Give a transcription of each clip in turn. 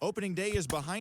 Opening day is behind.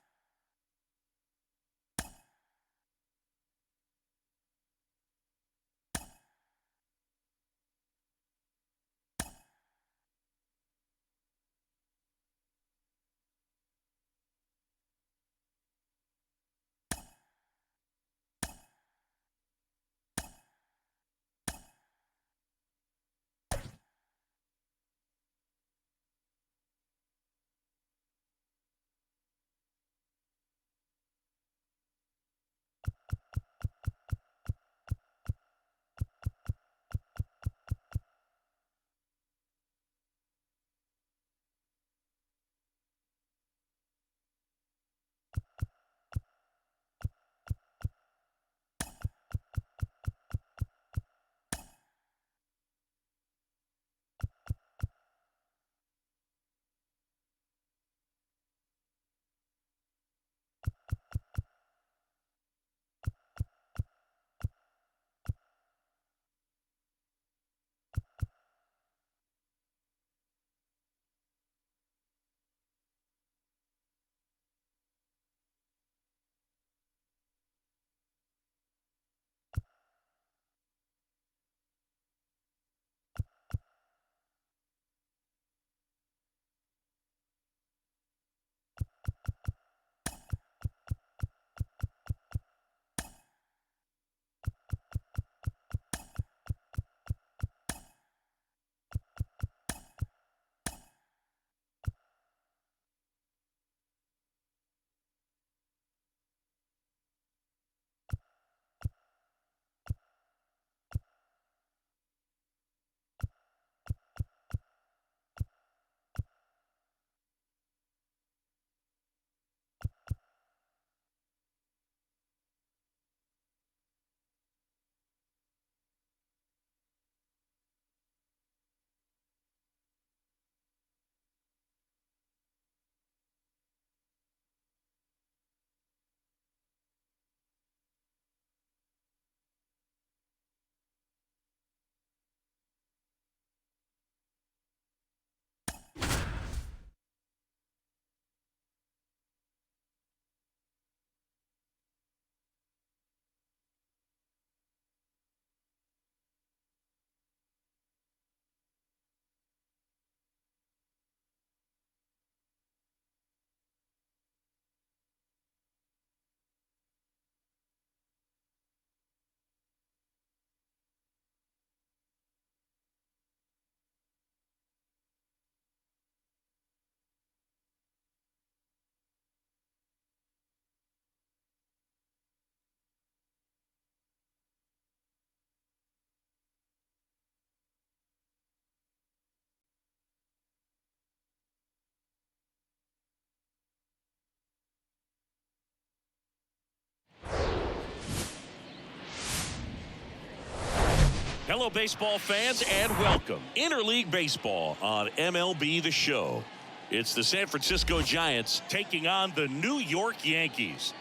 Hello, baseball fans, and welcome. Interleague Baseball on MLB The Show. It's the San Francisco Giants taking on the New York Yankees.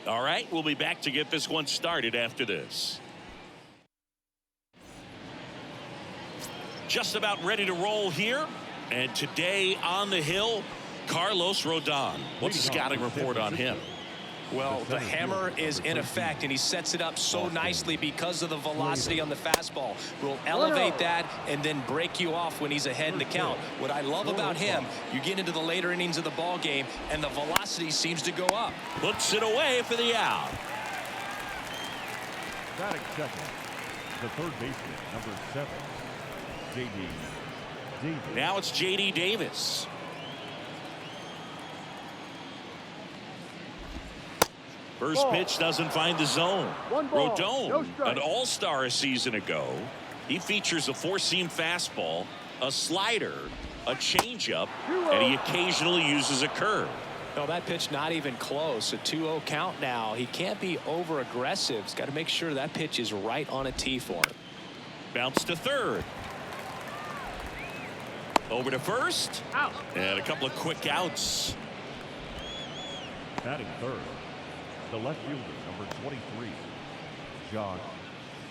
All right, we'll be back to get this one started after this. Just about ready to roll here. And today on the hill, Carlos Rodon. What's the scouting report on him? Well, the hammer is in effect, and he sets it up so nicely because of the velocity on the fastball. Will elevate that and then break you off when he's ahead in the count. What I love about him, you get into the later innings of the ball game, and the velocity seems to go up. Puts it away for the out. Batting second, the third baseman, number 7, J.D. Davis. Now it's J.D. Davis. First pitch doesn't find the zone. Rodon, an all-star a season ago. He features a four-seam fastball, a slider, a changeup, and he occasionally uses a curve. No, that pitch not even close. A 2-0 count now. He can't be over-aggressive. He's got to make sure that pitch is right on a tee for him. Bounce to third. Over to first. Out. And a couple of quick outs. Batting third, the left fielder, number 23, John.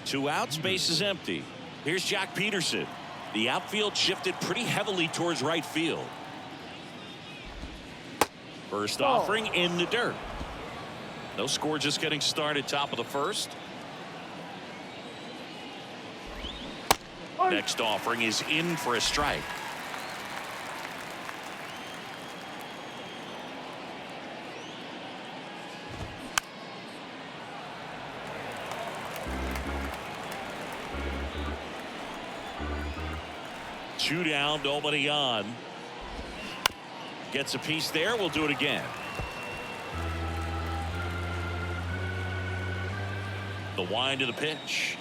2 outs, base is empty. Here's Jack Peterson. The outfield shifted pretty heavily towards right field. First offering in the dirt. No score, just getting started, top of the first. Next offering is in for a strike. Two down, nobody on. Gets a piece there. We'll do it again. The wind of the pitch.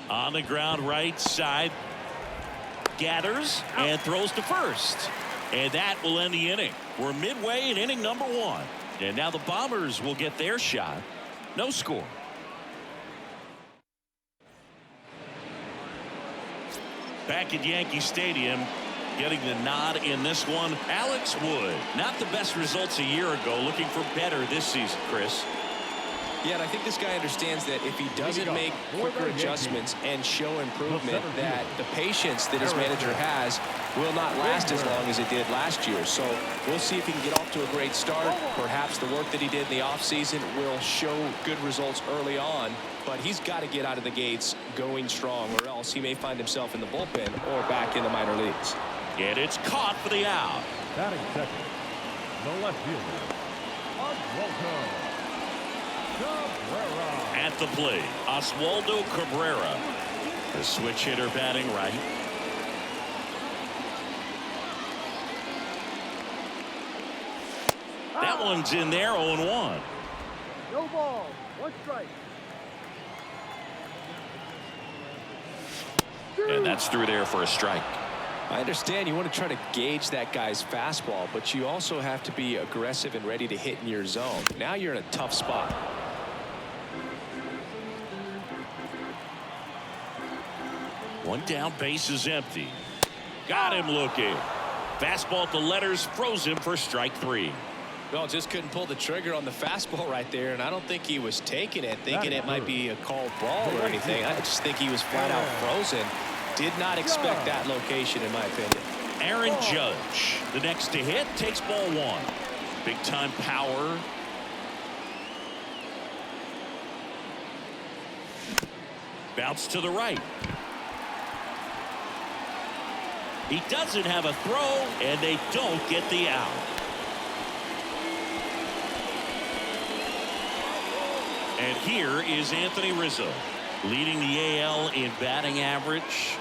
On the ground, right side. Gathers and throws to first. And that will end the inning. We're midway in inning number 1. And now the Bombers will get their shot. No score. Back at Yankee Stadium, getting the nod in this one, Alex Wood. Not the best results a year ago, looking for better this season, Chris. Yeah, and I think this guy understands that if he doesn't make quicker adjustments and show improvement, that the patience that his manager has will not last as long as it did last year. So we'll see if he can get off to a great start. Perhaps the work that he did in the offseason will show good results early on. But he's got to get out of the gates going strong, or else he may find himself in the bullpen or back in the minor leagues. And it's caught for the out. Batting second, the left fielder, Oswaldo Cabrera. At the plate, Oswaldo Cabrera. The switch hitter batting right. That one's in there, 0-1. No ball, 1 strike. And that's through there for a strike. I understand you want to try to gauge that guy's fastball, but you also have to be aggressive and ready to hit in your zone. Now you're in a tough spot. One down, base is empty. Got him looking. Fastball at the letters, froze him for strike 3. Well, just couldn't pull the trigger on the fastball right there, and I don't think he was taking it, thinking it might be a called ball or anything. I just think he was flat out frozen. Did not expect that location, in my opinion. Aaron Judge, the next to hit, takes ball 1. Big time power. Bounce to the right. He doesn't have a throw, and they don't get the out. And here is Anthony Rizzo, leading the AL in batting average.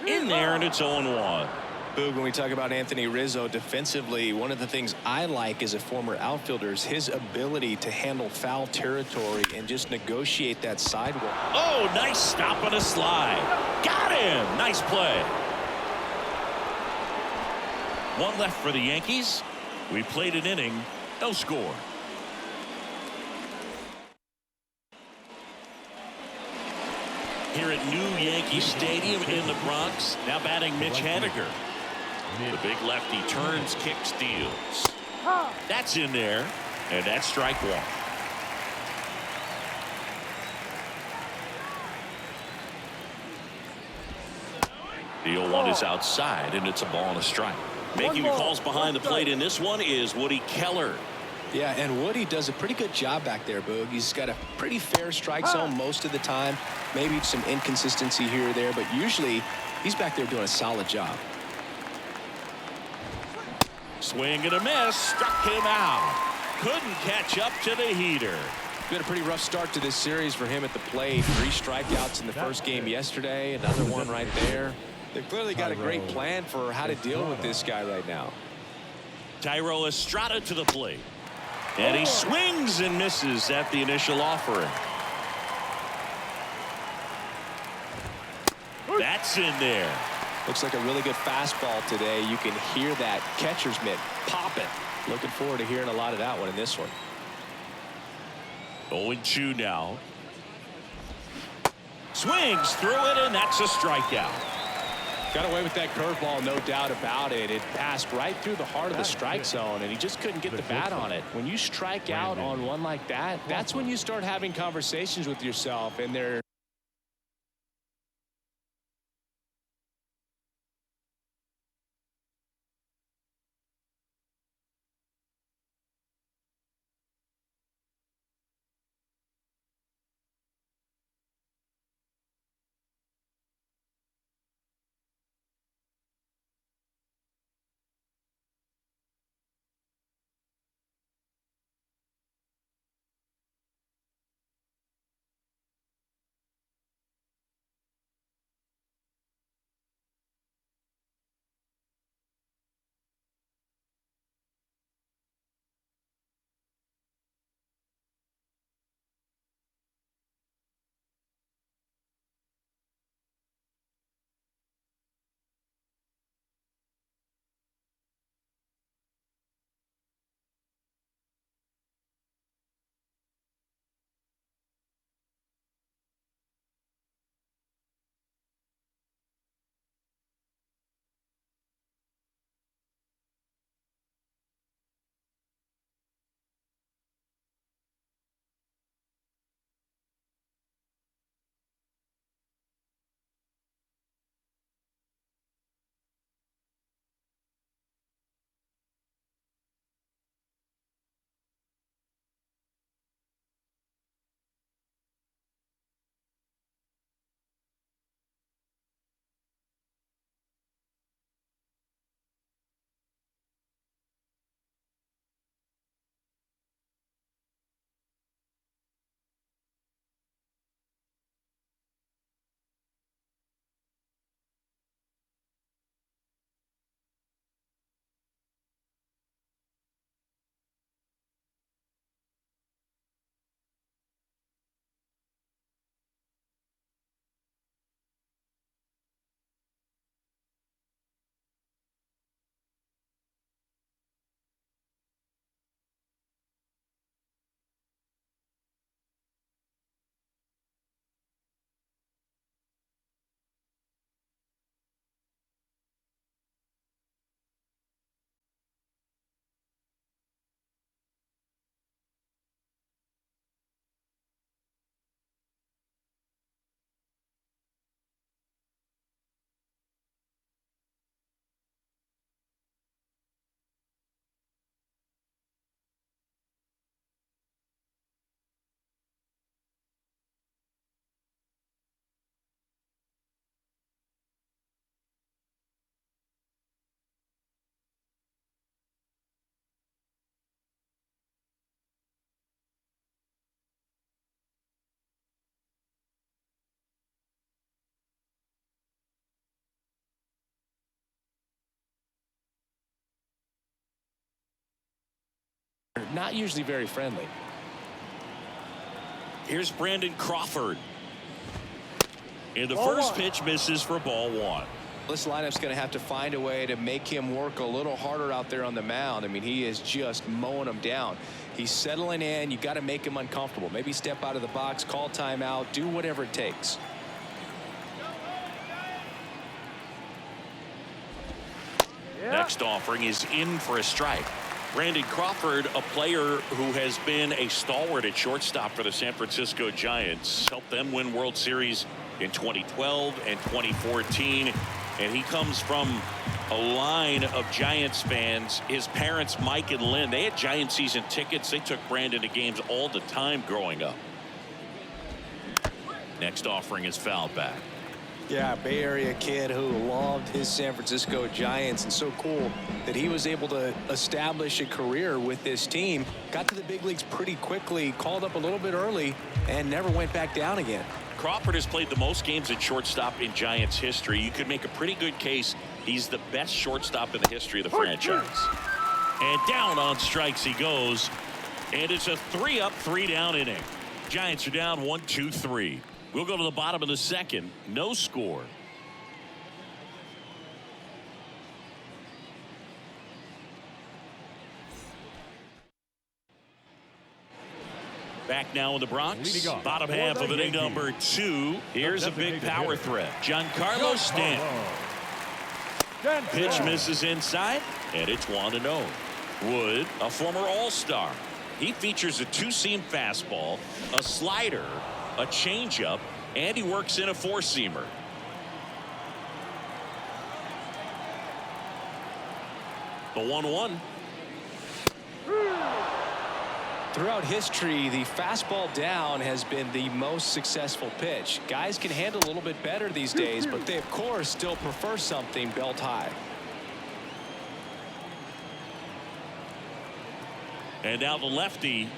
In there, and it's 0-1. Boog, when we talk about Anthony Rizzo defensively, one of the things I like as a former outfielder is his ability to handle foul territory and just negotiate that sidewalk. Oh, nice stop on a slide. Got him. Nice play. One left for the Yankees. We played an inning, no score. Here at New Yankee Stadium in the Bronx, now batting Mitch Haniger. The big lefty turns, kicks, steals. That's in there, and that's strike 1. The 0-1 is outside, and it's a ball and a strike. Making the calls behind the plate in this one is Woody Keller. Yeah, and Woody does a pretty good job back there, Boog. He's got a pretty fair strike zone most of the time. Maybe some inconsistency here or there, but usually he's back there doing a solid job. Swing and a miss. Struck him out. Couldn't catch up to the heater. Been a pretty rough start to this series for him at the plate. 3 strikeouts in the first game yesterday. Another one right there. They've clearly got a great plan for how to deal with this guy right now. Thairo Estrada to the plate. And he swings and misses at the initial offering. That's in there. Looks like a really good fastball today. You can hear that catcher's mitt popping. Looking forward to hearing a lot of that one in this one. 0-2 now. Swings through it, and that's a strikeout. Got away with that curveball, no doubt about it. It passed right through the heart of the strike zone, and he just couldn't get the bat on it. When you strike out on one like that, that's when you start having conversations with yourself, and they're not usually very friendly. Here's Brandon Crawford. And the first pitch misses for ball one. This lineup's going to have to find a way to make him work a little harder out there on the mound. I mean, he is just mowing them down. He's settling in. You got to make him uncomfortable. Maybe step out of the box, call timeout, do whatever it takes. Next offering is in for a strike. Brandon Crawford, a player who has been a stalwart at shortstop for the San Francisco Giants, helped them win World Series in 2012 and 2014. And he comes from a line of Giants fans. His parents, Mike and Lynn, they had Giant season tickets. They took Brandon to games all the time growing up. Next offering is fouled back. Yeah, Bay Area kid who loved his San Francisco Giants, and so cool that he was able to establish a career with this team. Got to the big leagues pretty quickly, called up a little bit early, and never went back down again. Crawford has played the most games at shortstop in Giants history. You could make a pretty good case he's the best shortstop in the history of the franchise. And down on strikes he goes, and it's a 3-up, 3-down inning. Giants are down 1-2-3. We'll go to the bottom of the second. No score. Back now in the Bronx. Bottom half of inning number 2. Here's a big power threat. Giancarlo Stanton. Pitch misses inside, and it's 1-0. Wood, a former All-Star. He features a two-seam fastball, a slider, a changeup, and he works in a four-seamer. The 1-1. Throughout history, the fastball down has been the most successful pitch. Guys can handle a little bit better these days, but they, of course, still prefer something belt high. And now the lefty.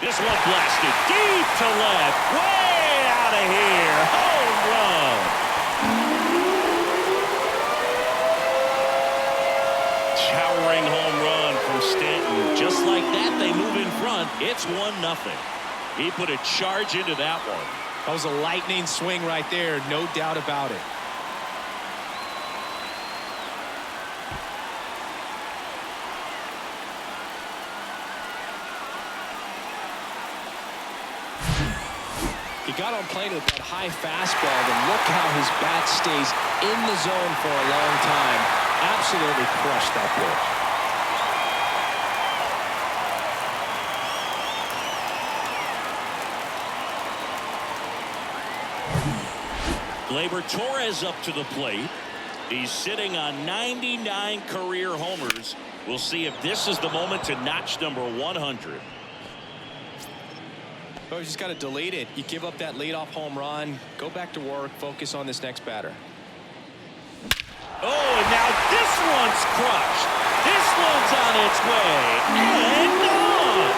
This one blasted deep to left. Way out of here. Home run. Towering home run from Stanton. Just like that, they move in front. It's 1-0. He put a charge into that one. That was a lightning swing right there. No doubt about it. He got on plane with that high fastball, and look how his bat stays in the zone for a long time. Absolutely crushed that pitch. Gleyber Torres up to the plate. He's sitting on 99 career homers. We'll see if this is the moment to notch number 100. Oh, you just got to delete it. You give up that leadoff home run. Go back to work. Focus on this next batter. Oh, and now this one's crushed. This one's on its way. And gone.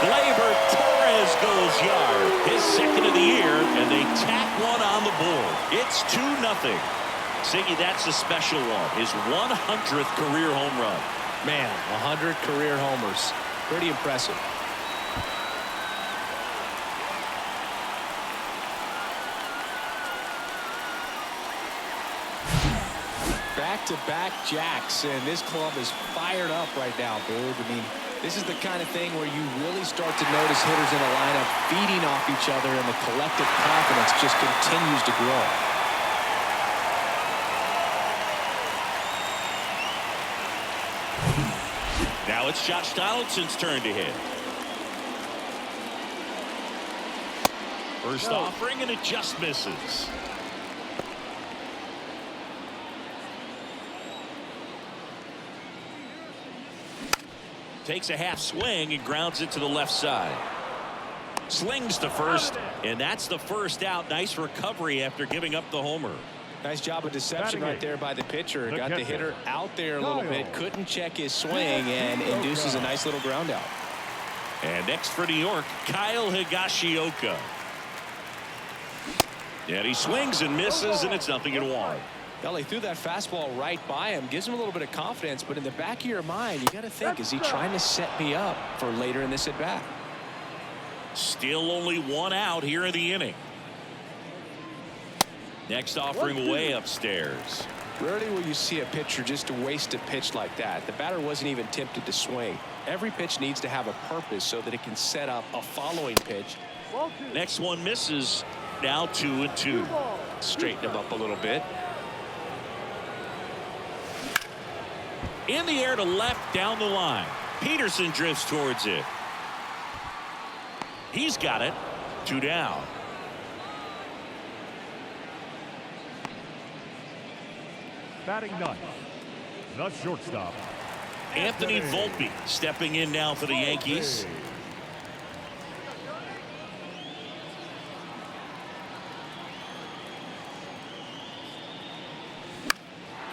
Gleyber Torres goes yard. His second of the year, and they tack one on the board. It's 2-0. Siggy, that's a special one. His 100th career home run. Man, 100 career homers. Pretty impressive. Back-to-back jacks, and this club is fired up right now, dude. I mean, this is the kind of thing where you really start to notice hitters in the lineup feeding off each other, and the collective confidence just continues to grow. Now it's Josh Donaldson's turn to hit. First offering, and it just misses. Takes a half swing and grounds it to the left side. Slings to first, and that's the first out. Nice recovery after giving up the homer. Nice job of deception right there by the pitcher. Got the hitter out there a little bit. Couldn't check his swing and induces a nice little ground out. And next for New York, Kyle Higashioka. And he swings and misses, and it's 0-1. Well, he threw that fastball right by him. Gives him a little bit of confidence, but in the back of your mind, you got to think, is he trying to set me up for later in this at-bat? Still only one out here in the inning. Next offering way upstairs. Rarely will you see a pitcher just waste a pitch like that. The batter wasn't even tempted to swing. Every pitch needs to have a purpose so that it can set up a following pitch. Next one misses. Now 2-2. Straighten him up a little bit. In the air to left, down the line. Peterson drifts towards it. He's got it. 2 down. Batting ninth, the shortstop, Anthony Volpe stepping in now for the Yankees.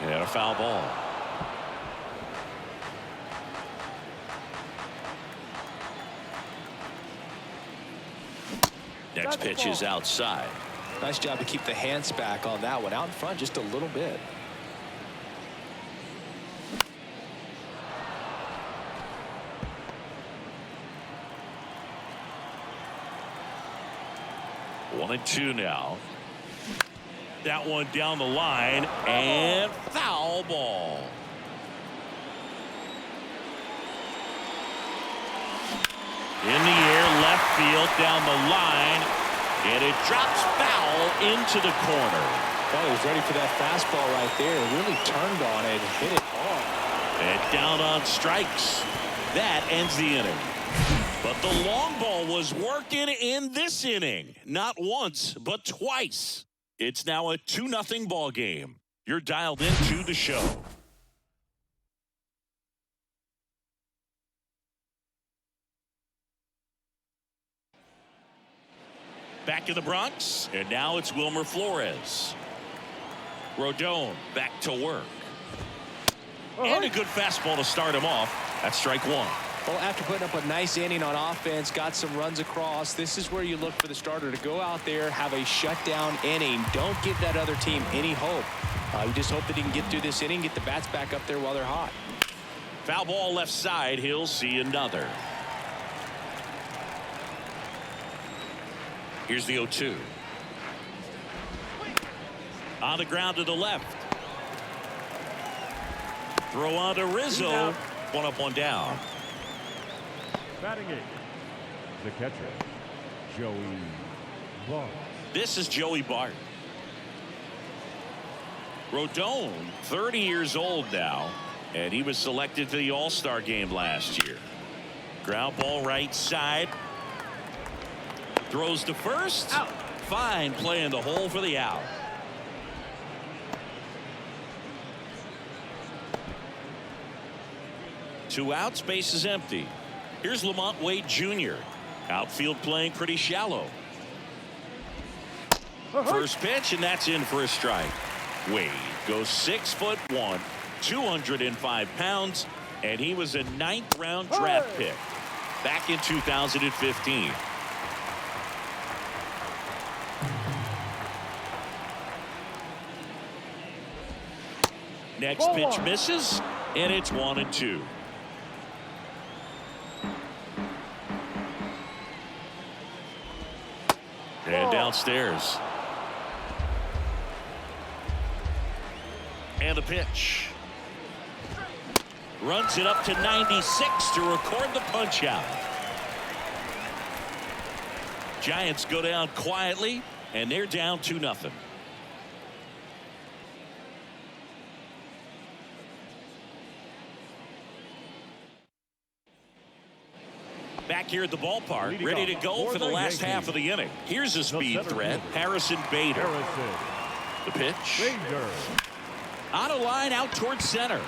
And a foul ball. Next pitch is outside. Nice job to keep the hands back on that one. Out in front just a little bit. One and two now. That one down the line, and foul ball. In the air, left field, down the line, and it drops foul into the corner. Well, he was ready for that fastball right there. Really turned on it, hit it hard. And down on strikes. That ends the inning. But the long ball was working in this inning. Not once, but twice. It's now a 2-0 ball game. You're dialed into the show. Back in the Bronx, and now it's Wilmer Flores. Rodon back to work. And a good fastball to start him off. That's strike one. Well, after putting up a nice inning on offense, got some runs across, this is where you look for the starter to go out there, have a shutdown inning. Don't give that other team any hope. You just hope that he can get through this inning, get the bats back up there while they're hot. Foul ball left side. He'll see another. Here's the 0-2. On the ground to the left. Throw on to Rizzo. One up, one down. Batting it. The catcher, Joey Bart. This is Joey Bart. Rodon, 30 years old now, and he was selected to the All-Star game last year. Ground ball right side. Throws to first. Out. Fine play in the hole for the out. Two outs, base is empty. Here's Lamont Wade Jr. Outfield playing pretty shallow. First pitch, and that's in for a strike. Wade goes 6'1", 205 pounds, and he was a 9th round draft pick back in 2015. Next pitch misses, and it's 1-2. And downstairs. And the pitch. Runs it up to 96 to record the punch out. Giants go down quietly, and they're down 2-0. Back here at the ballpark, ready to go for the last half of the inning. Here's a speed threat, Harrison Bader. The pitch. On a line out towards center.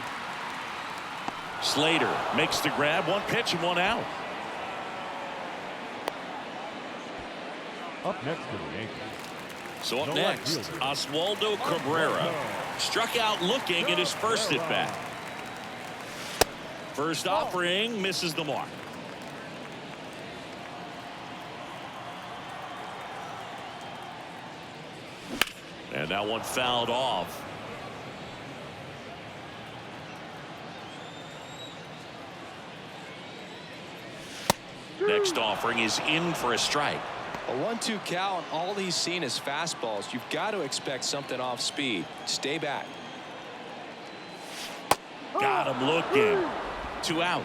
Slater makes the grab. One pitch and one out. Up next to the Yankees. So up next, Oswaldo Cabrera struck out looking in his first at bat. First offering misses the mark. And that one fouled off. Next offering is in for a strike. A 1-2 count, all he's seen is fastballs. You've got to expect something off speed. Stay back. Got him looking. 2 out.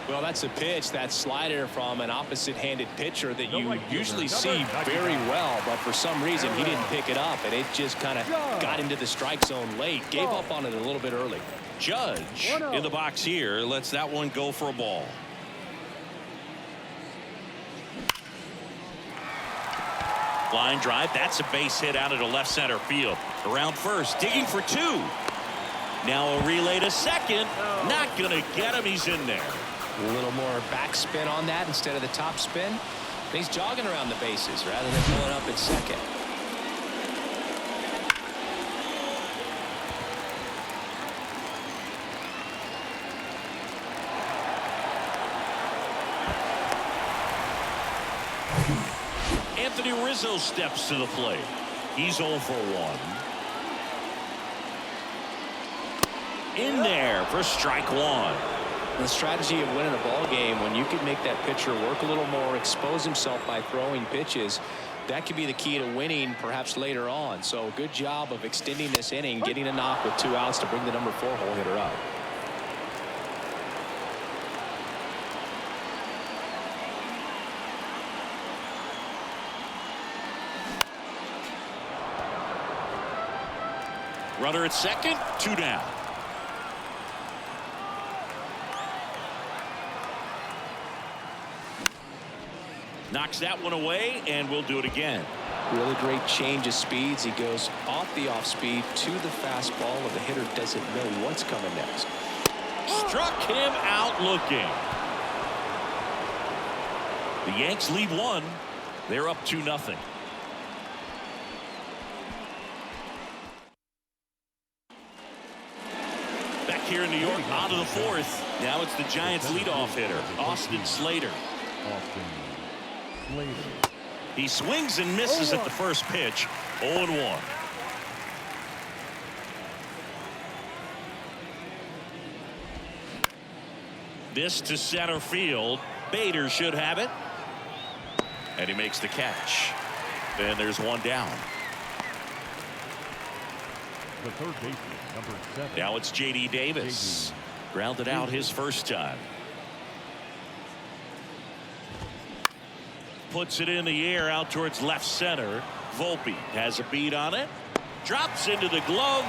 Well, that's a pitch, that slider from an opposite-handed pitcher that you usually see very well, but for some reason he didn't pick it up, and it just kind of got into the strike zone late. Gave up on it a little bit early. Judge in the box here lets that one go for a ball. Line drive. That's a base hit out into left center field. Around first, digging for 2. Now a relay to second. Not going to get him. He's in there. A little more backspin on that instead of the top spin. And he's jogging around the bases rather than pulling up at second. Anthony Rizzo steps to the plate. He's 0 for 1. In there for strike 1. The strategy of winning a ball game, when you can make that pitcher work a little more, expose himself by throwing pitches, that could be the key to winning perhaps later on. So good job of extending this inning, getting a knock with 2 outs to bring the number 4 hole hitter up. Runner at second, 2 down. Knocks that one away, and we'll do it again. Really great change of speeds. He goes off the off speed to the fastball, and the hitter doesn't know what's coming next. Struck him out looking. The Yanks lead 1. They're up 2-0. Back here in New York, on to the 4th. Now it's the Giants leadoff hitter, Austin Slater. He swings and misses at the first pitch. 0-1. This to center field. Bader should have it. And he makes the catch. And there's 1 down. The third baseman, number 7. Now it's J.D. Davis. Grounded out his first time. Puts it in the air out towards left center. Volpe has a beat on it. Drops into the glove.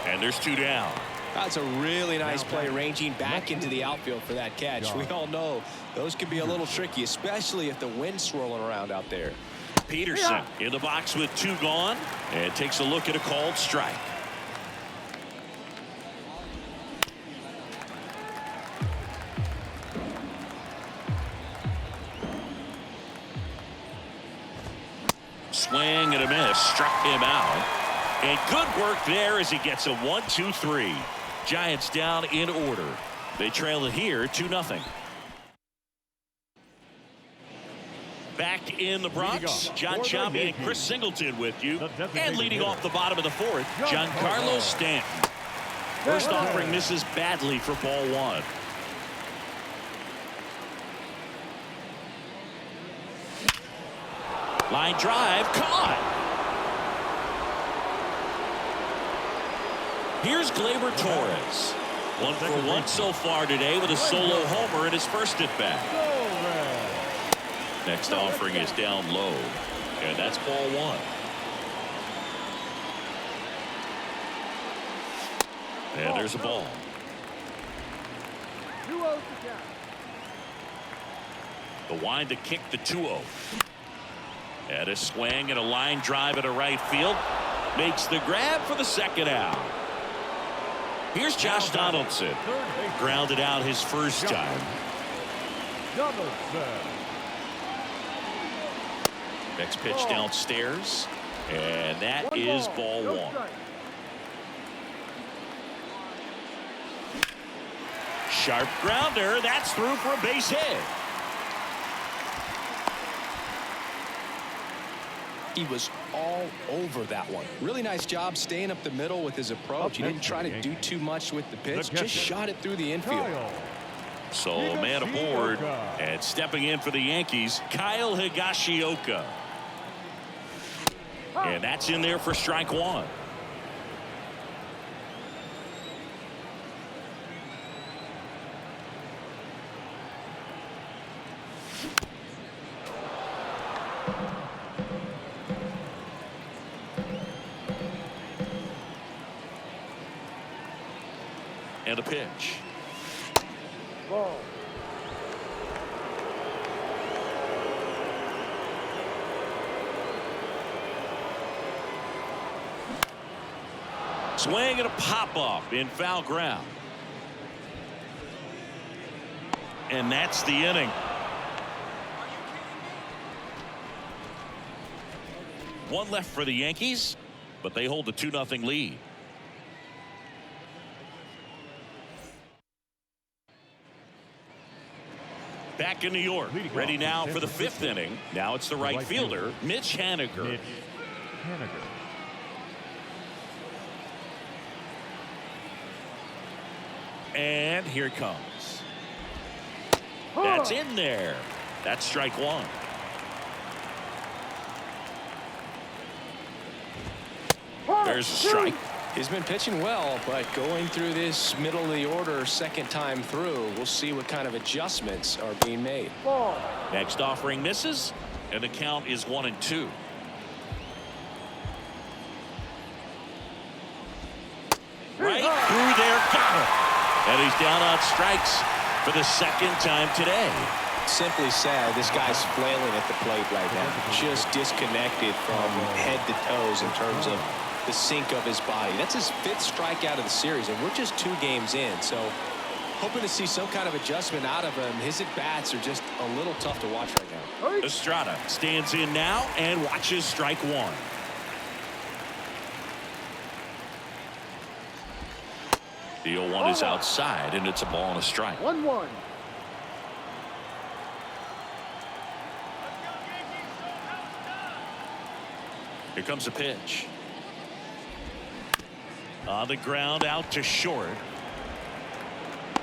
And there's 2 down. That's a really nice play, ranging back into the outfield for that catch. We all know those can be a little tricky, especially if the wind's swirling around out there. Peterson in the box with 2 gone, and takes a look at a called strike. Swing and a miss, struck him out. And good work there as he gets a 1-2-3. Giants down in order. They trail it here 2-0. Back in the Bronx, John Sciambi and Chris Singleton with you. And leading off the bottom of the 4th, Giancarlo Stanton. First offering misses badly for ball 1. Line drive, caught. Here's Gleyber Torres. 1 for 1 so far today with a solo homer in his first at bat. Next offering is down low, and that's ball 1. And there's a ball. 2-0 to count. The wind to kick the 2-0. And a swing and a line drive into right field. Makes the grab for the second out. Here's Josh Donaldson. Grounded out his first time. Next pitch downstairs. And that is ball 1. Sharp grounder. That's through for a base hit. He was all over that one. Really nice job staying up the middle with his approach. He didn't try to do too much with the pitch, just shot it through the infield. So a man aboard, and stepping in for the Yankees, Kyle Higashioka. And that's in there for strike 1. And a pitch. Ball. Swing and a pop-off in foul ground. And that's the inning. One left for the Yankees, but they hold the 2-0 lead. Back in New York, ready now for the 5th inning. Now it's the right fielder, Mitch Haniger. And here it comes. That's in there. That's strike 1. There's a strike. He's been pitching well, but going through this middle of the order second time through, we'll see what kind of adjustments are being made. Ball. Next offering misses, and the count is 1-2. And he's down on strikes for the second time today. Simply said, this guy's flailing at the plate right now. Just disconnected from head to toes in terms of the sink of his body. That's his 5th strikeout of the series, and we're just 2 games in. So hoping to see some kind of adjustment out of him. His at-bats are just a little tough to watch right now. Estrada stands in now and watches strike 1. The 0-1 is outside, and it's a ball and a strike. 1-1. Here comes a pitch. On the ground, out to short.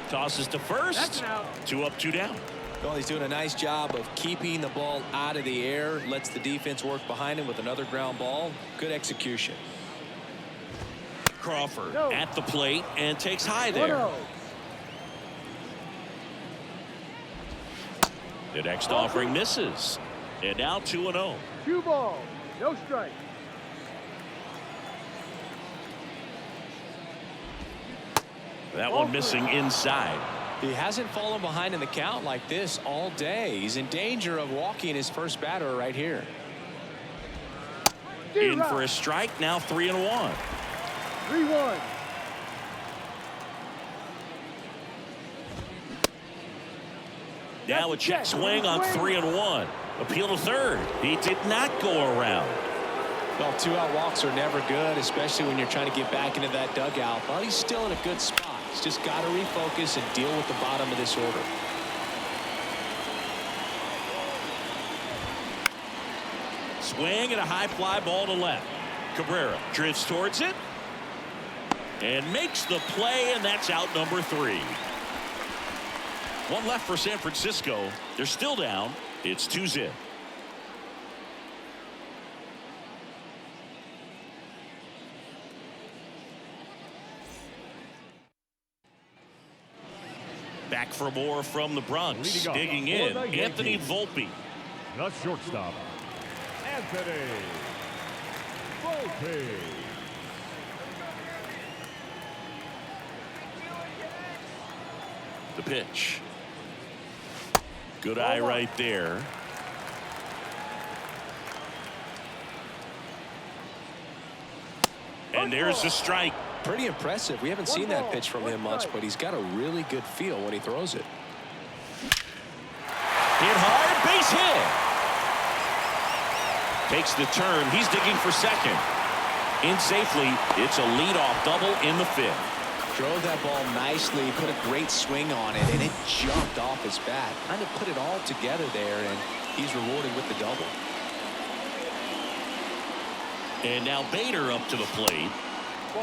Tosses to first. 2 up, 2 down. Well, he's doing a nice job of keeping the ball out of the air. Lets the defense work behind him with another ground ball. Good execution. Crawford at the plate and takes high there. The next offering misses. And now 2-0. 2 balls, no strike. That one missing inside. He hasn't fallen behind in the count like this all day. He's in danger of walking his first batter right here. In for a strike, now 3-1. 3-1. Now a check swing on 3-1. Appeal to third. He did not go around. Well, 2-out walks are never good, especially when you're trying to get back into that dugout. But he's still in a good spot. He's just got to refocus and deal with the bottom of this order. Swing and a high fly ball to left. Cabrera drifts towards it and makes the play, and that's out number 3. 1 left for San Francisco. They're still down. It's 2-0. Back for more from the Bronx. Digging in, Anthony Volpe. The shortstop, Anthony Volpe. The pitch. Good eye right there. And there's a strike. Pretty impressive. We haven't seen that pitch from him much, but he's got a really good feel when he throws it. Hit hard, base hit. Takes the turn. He's digging for second. In safely. It's a leadoff double in the 5th. Drove that ball nicely, put a great swing on it, and it jumped off his bat. Kind of put it all together there, and he's rewarded with the double. And now Bader up to the plate.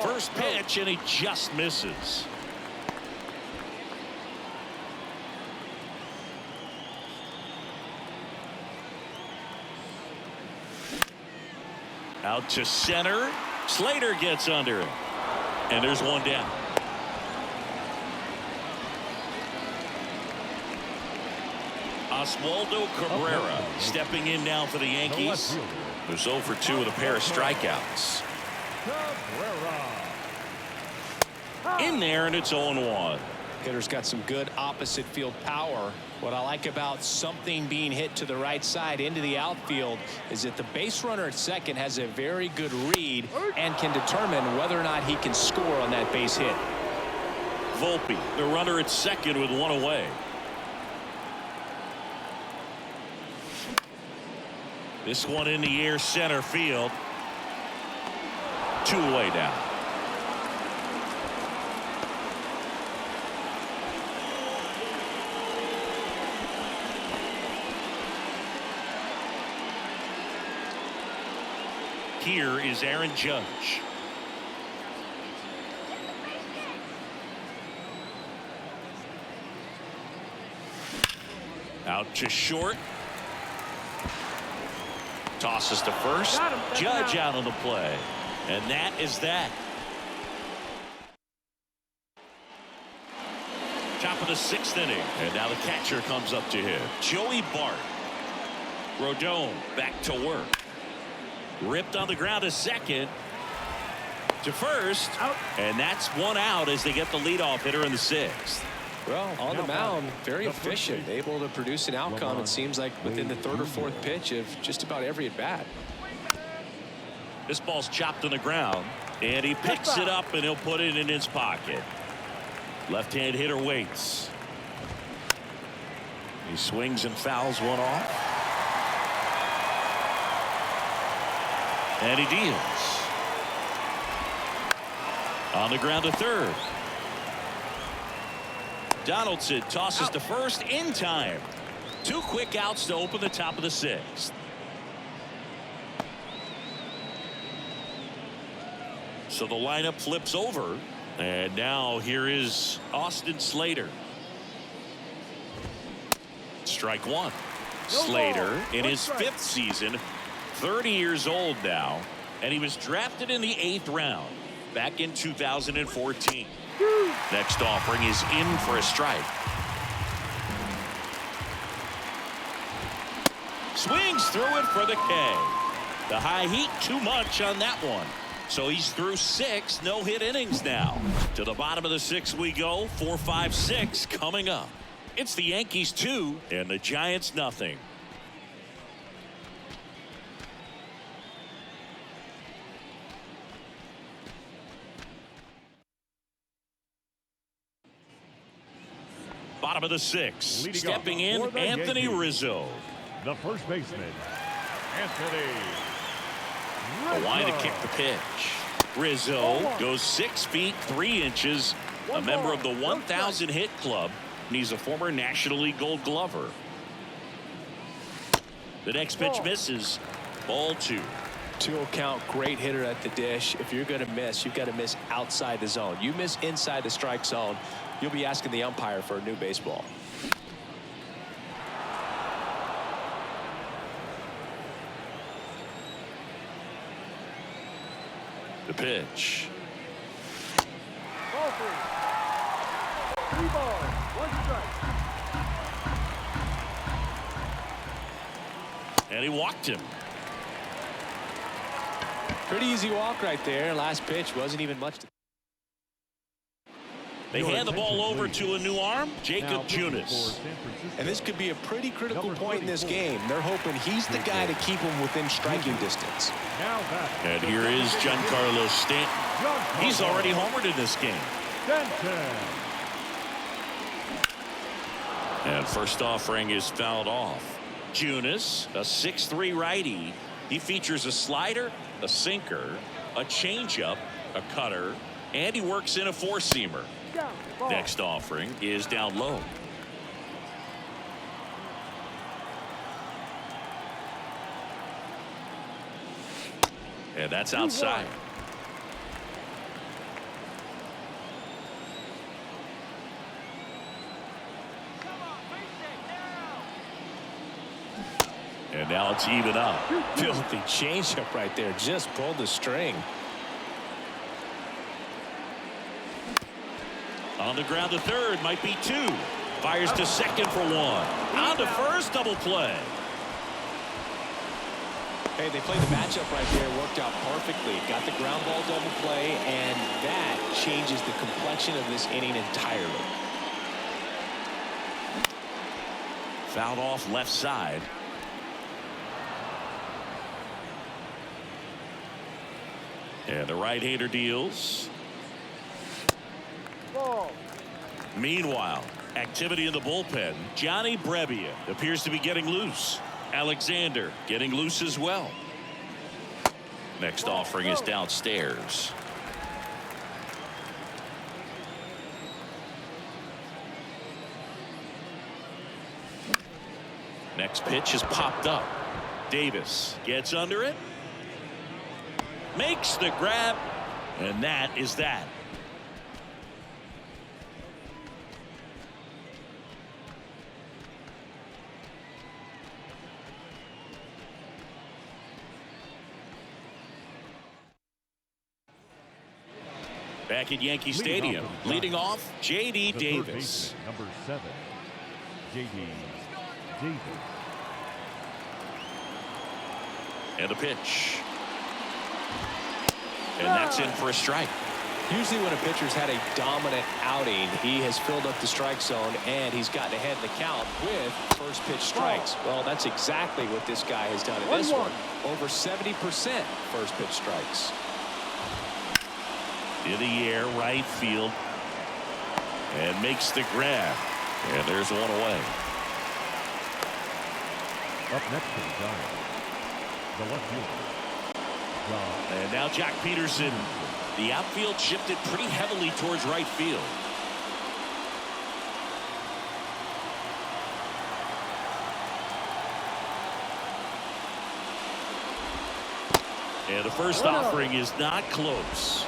First pitch, and he just misses. Out to center. Slater gets under it. And there's 1 down. Oswaldo Cabrera stepping in now for the Yankees. Who's 0 for 2 with a pair of strikeouts. In there, and it's 0-1. Hitter's got some good opposite field power. What I like about something being hit to the right side into the outfield is that the base runner at second has a very good read and can determine whether or not he can score on that base hit. Volpe, the runner at second with 1 away. This one in the air, center field. 2 away now. Here is Aaron Judge. Out to short. Tosses to first. Judge out on the play. And that is that. Top of the 6th inning. And now the catcher comes up to him. Joey Bart. Rodon back to work. Ripped on the ground to second. to first, Out. and that's one out as they get the leadoff hitter in the 6th. Well, on the mound, very efficient, able to produce an outcome, it seems like, within the 3rd or 4th pitch of just about every at-bat. This ball's chopped on the ground, and he picks it up, and he'll put it in his pocket. Left-hand hitter waits. He swings and fouls one off. And he deals. On the ground to third. Donaldson tosses to first in time. 2 quick outs to open the top of the 6th. So the lineup flips over, and now here is Austin Slater. Strike one. Slater in his 5th season, 30 years old now, and he was drafted in the 8th round back in 2014. Next offering is in for a strike. Swings through it for the K. The high heat too much on that one. So he's through 6 no-hit innings now. To the bottom of the 6th we go. 4, 5, 6 coming up. It's the Yankees 2 and the Giants nothing. Bottom of the 6th. Leading Stepping off in, for the Anthony Yankees, Rizzo. the first baseman, Anthony A line to Rizzo. kick the pitch. Rizzo goes 6 feet 3 inches. A member of the 1,000 hit club. And he's a former National League Gold Glover. The next pitch misses. Ball 2. 2-0 count, great hitter at the dish. If you're going to miss, you've got to miss outside the zone. You miss inside the strike zone, you'll be asking the umpire for a new baseball. The pitch. Ball 3. 3 balls, 1 strike. And he walked him. Pretty easy walk right there. Last pitch wasn't even much. They hand the ball over to a new arm, Jacob Junis. And this could be a pretty critical point in this game. They're hoping he's the guy to keep him within striking distance. And here is Giancarlo Stanton. He's already homered in this game. And first offering is fouled off. Junis, a 6'3" righty. He features a slider, a sinker, a changeup, a cutter, and he works in a 4-seamer. Next offering is down low. And that's outside. And now it's even up. Filthy changeup right there. Just pulled the string. On the ground to third, might be 2. Fires to second for 1. On to first, double play. Hey, they played the matchup right there. Worked out perfectly. Got the ground ball double play, and that changes the complexion of this inning entirely. Fouled off left side. And the right-hander deals. Ball. Meanwhile, activity in the bullpen. Johnny Brebbia appears to be getting loose. Alexander getting loose as well. Next offering is downstairs. Next pitch is popped up. Davis gets under it. Makes the grab. And that is that. Back at Yankee Stadium, leading off, J.D. Davis. Number 7, J.D. Davis. And a pitch. And that's in for a strike. Usually when a pitcher's had a dominant outing, he has filled up the strike zone and he's gotten ahead in the count with first pitch strikes. Well, that's exactly what this guy has done in this one. Over 70% first pitch strikes. In the air, right field. And makes the grab. And there's one away. Up next to the Giants, the left fielder. And now Jack Peterson. The outfield shifted pretty heavily towards right field. And the first offering is not close.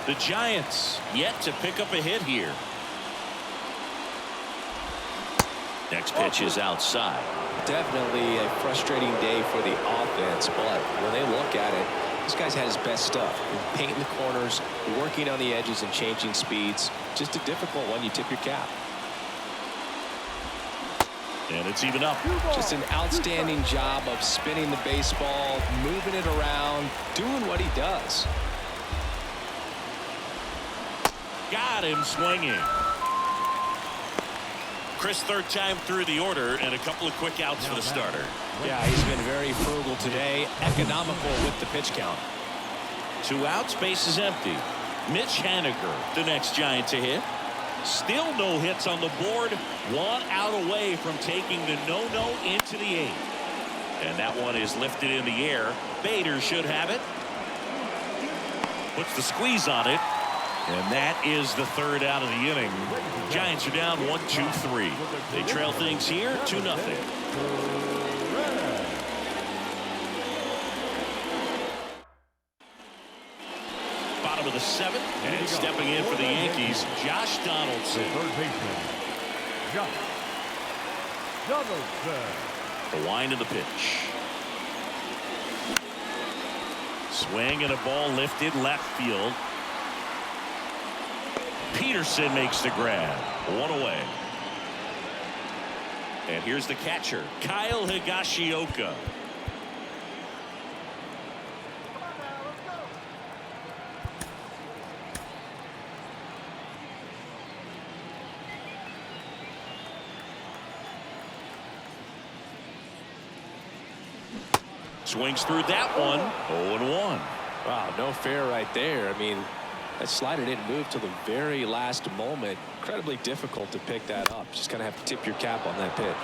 The Giants yet to pick up a hit here. Next pitch is outside. Definitely a frustrating day for the offense, but when they look at it, this guy's had his best stuff. Painting the corners, working on the edges and changing speeds. Just a difficult one. You tip your cap. And it's even up. Just an outstanding job of spinning the baseball, moving it around, doing what he does. Got him swinging. Chris, third time through the order and a couple of quick outs for the starter. Yeah, he's been very frugal today, economical with the pitch count. 2 outs, base is empty. Mitch Haniger, the next Giant to hit. Still no hits on the board. 1 out away from taking the no-no into the 8th. And that one is lifted in the air. Bader should have it. Puts the squeeze on it. And that is the 3rd out of the inning. Giants are down 1-2-3. They trail things here 2-0. Bottom of the 7th, and stepping in for the Yankees, Josh Donaldson. Third baseman, Josh Donaldson. The wind of the pitch. Swing and a ball lifted left field. Peterson makes the grab. 1 away. And here's the catcher, Kyle Higashioka. Swings through that one. 0-1. Wow, no fair right there. I mean, that slider didn't move till the very last moment. Incredibly difficult to pick that up. Just gonna have to tip your cap on that pitch.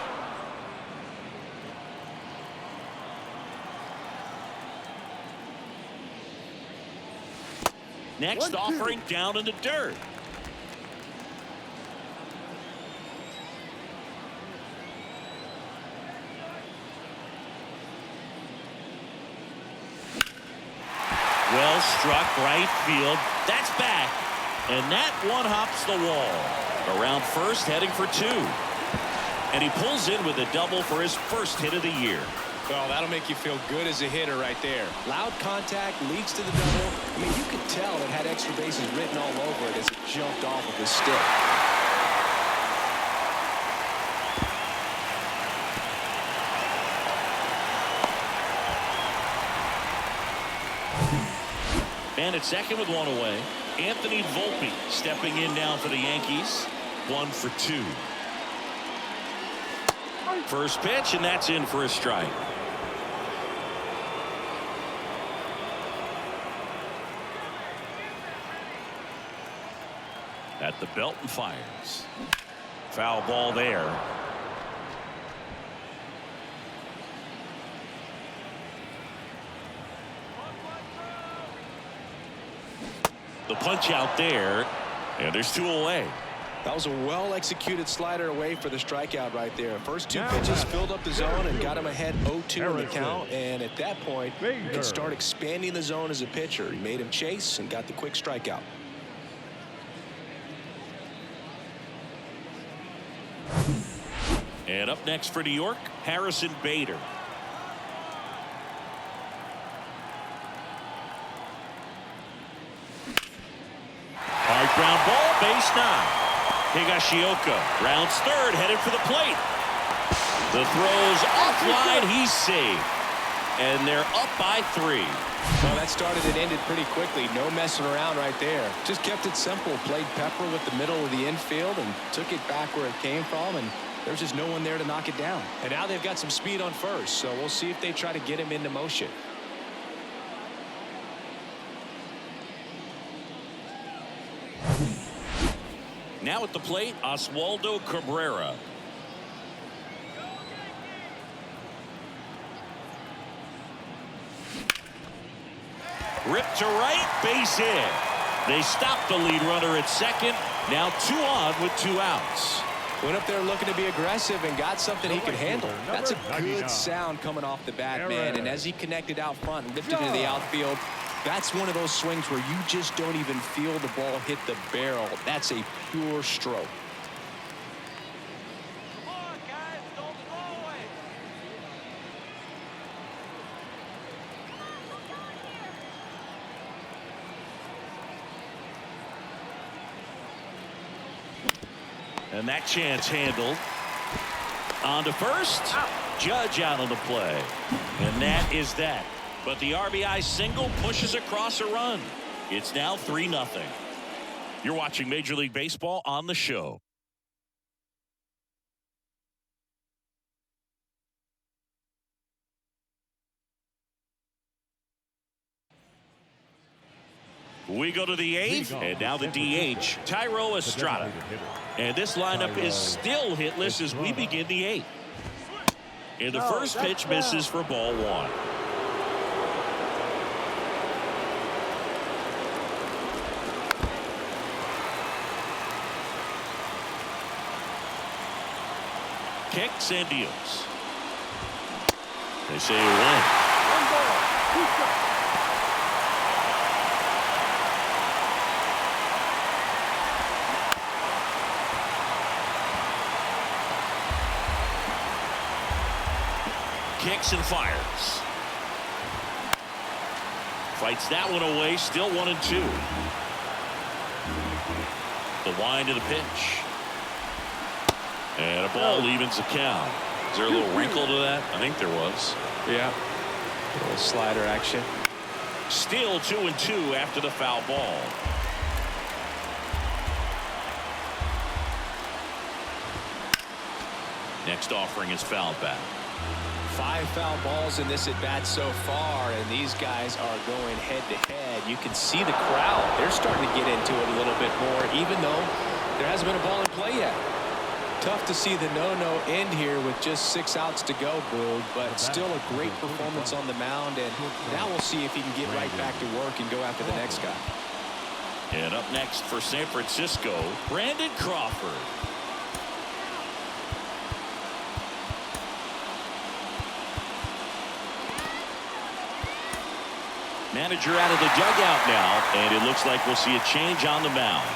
Next offering down in the dirt. Well struck right field. That's back. And that one hops the wall. Around first, heading for 2. And he pulls in with a double for his first hit of the year. Well, that'll make you feel good as a hitter right there. Loud contact leads to the double. I mean, you could tell it had extra bases written all over it as it jumped off of his stick. And at second with 1 away, Anthony Volpe stepping in now for the Yankees. 1 for 2. First pitch, and that's in for a strike. At the belt and fires. Foul ball there. The punch out there, and there's 2 away. That was a well-executed slider away for the strikeout right there. First 2 pitches filled up the zone and got him ahead 0-2 in the count. And at that point, you can start expanding the zone as a pitcher. He made him chase and got the quick strikeout. And up next for New York, Harrison Bader. Hard ground ball, base 9. Higashioka rounds third, headed for the plate. The throw's offline. He's safe. And they're up by 3. Well, that started and ended pretty quickly. No messing around right there. Just kept it simple. Played pepper with the middle of the infield and took it back where it came from. And there's just no one there to knock it down. And now they've got some speed on first. So we'll see if they try to get him into motion. Now at the plate, Oswaldo Cabrera. Ripped to right, base hit. They stopped the lead runner at second. Now 2 on with 2 outs. Went up there looking to be aggressive and got something he could handle. That's a good sound coming off the bat, man. And as he connected out front and lifted into the outfield, that's one of those swings where you just don't even feel the ball hit the barrel. That's a pure stroke. Come on, guys, don't throw away. And that chance handled. On to first. Judge out on the play. And that is that. But the RBI single pushes across a run. It's now 3-0. You're watching Major League Baseball on the show. We go to the 8th, and now the DH, Tyro Estrada. And this lineup is still hitless as we begin the 8th. And the first pitch misses for ball 1. Kicks and deals. They say a win. 1 ball, 2 strikes. Kicks and fires. Fights that one away. Still 1-2. The wind of the pitch. And a ball evens the count. Is there a little wrinkle to that? I think there was. Yeah. A little slider action. Still 2-2 after the foul ball. Next offering is fouled back. 5 foul balls in this at-bat so far, and these guys are going head-to-head. You can see the crowd. They're starting to get into it a little bit more, even though there hasn't been a ball in play yet. Tough to see the no-no end here with just 6 outs to go, Boog, but still a great performance on the mound, and now we'll see if he can get right back to work and go after the next guy. And up next for San Francisco, Brandon Crawford. Manager out of the dugout now, and it looks like we'll see a change on the mound.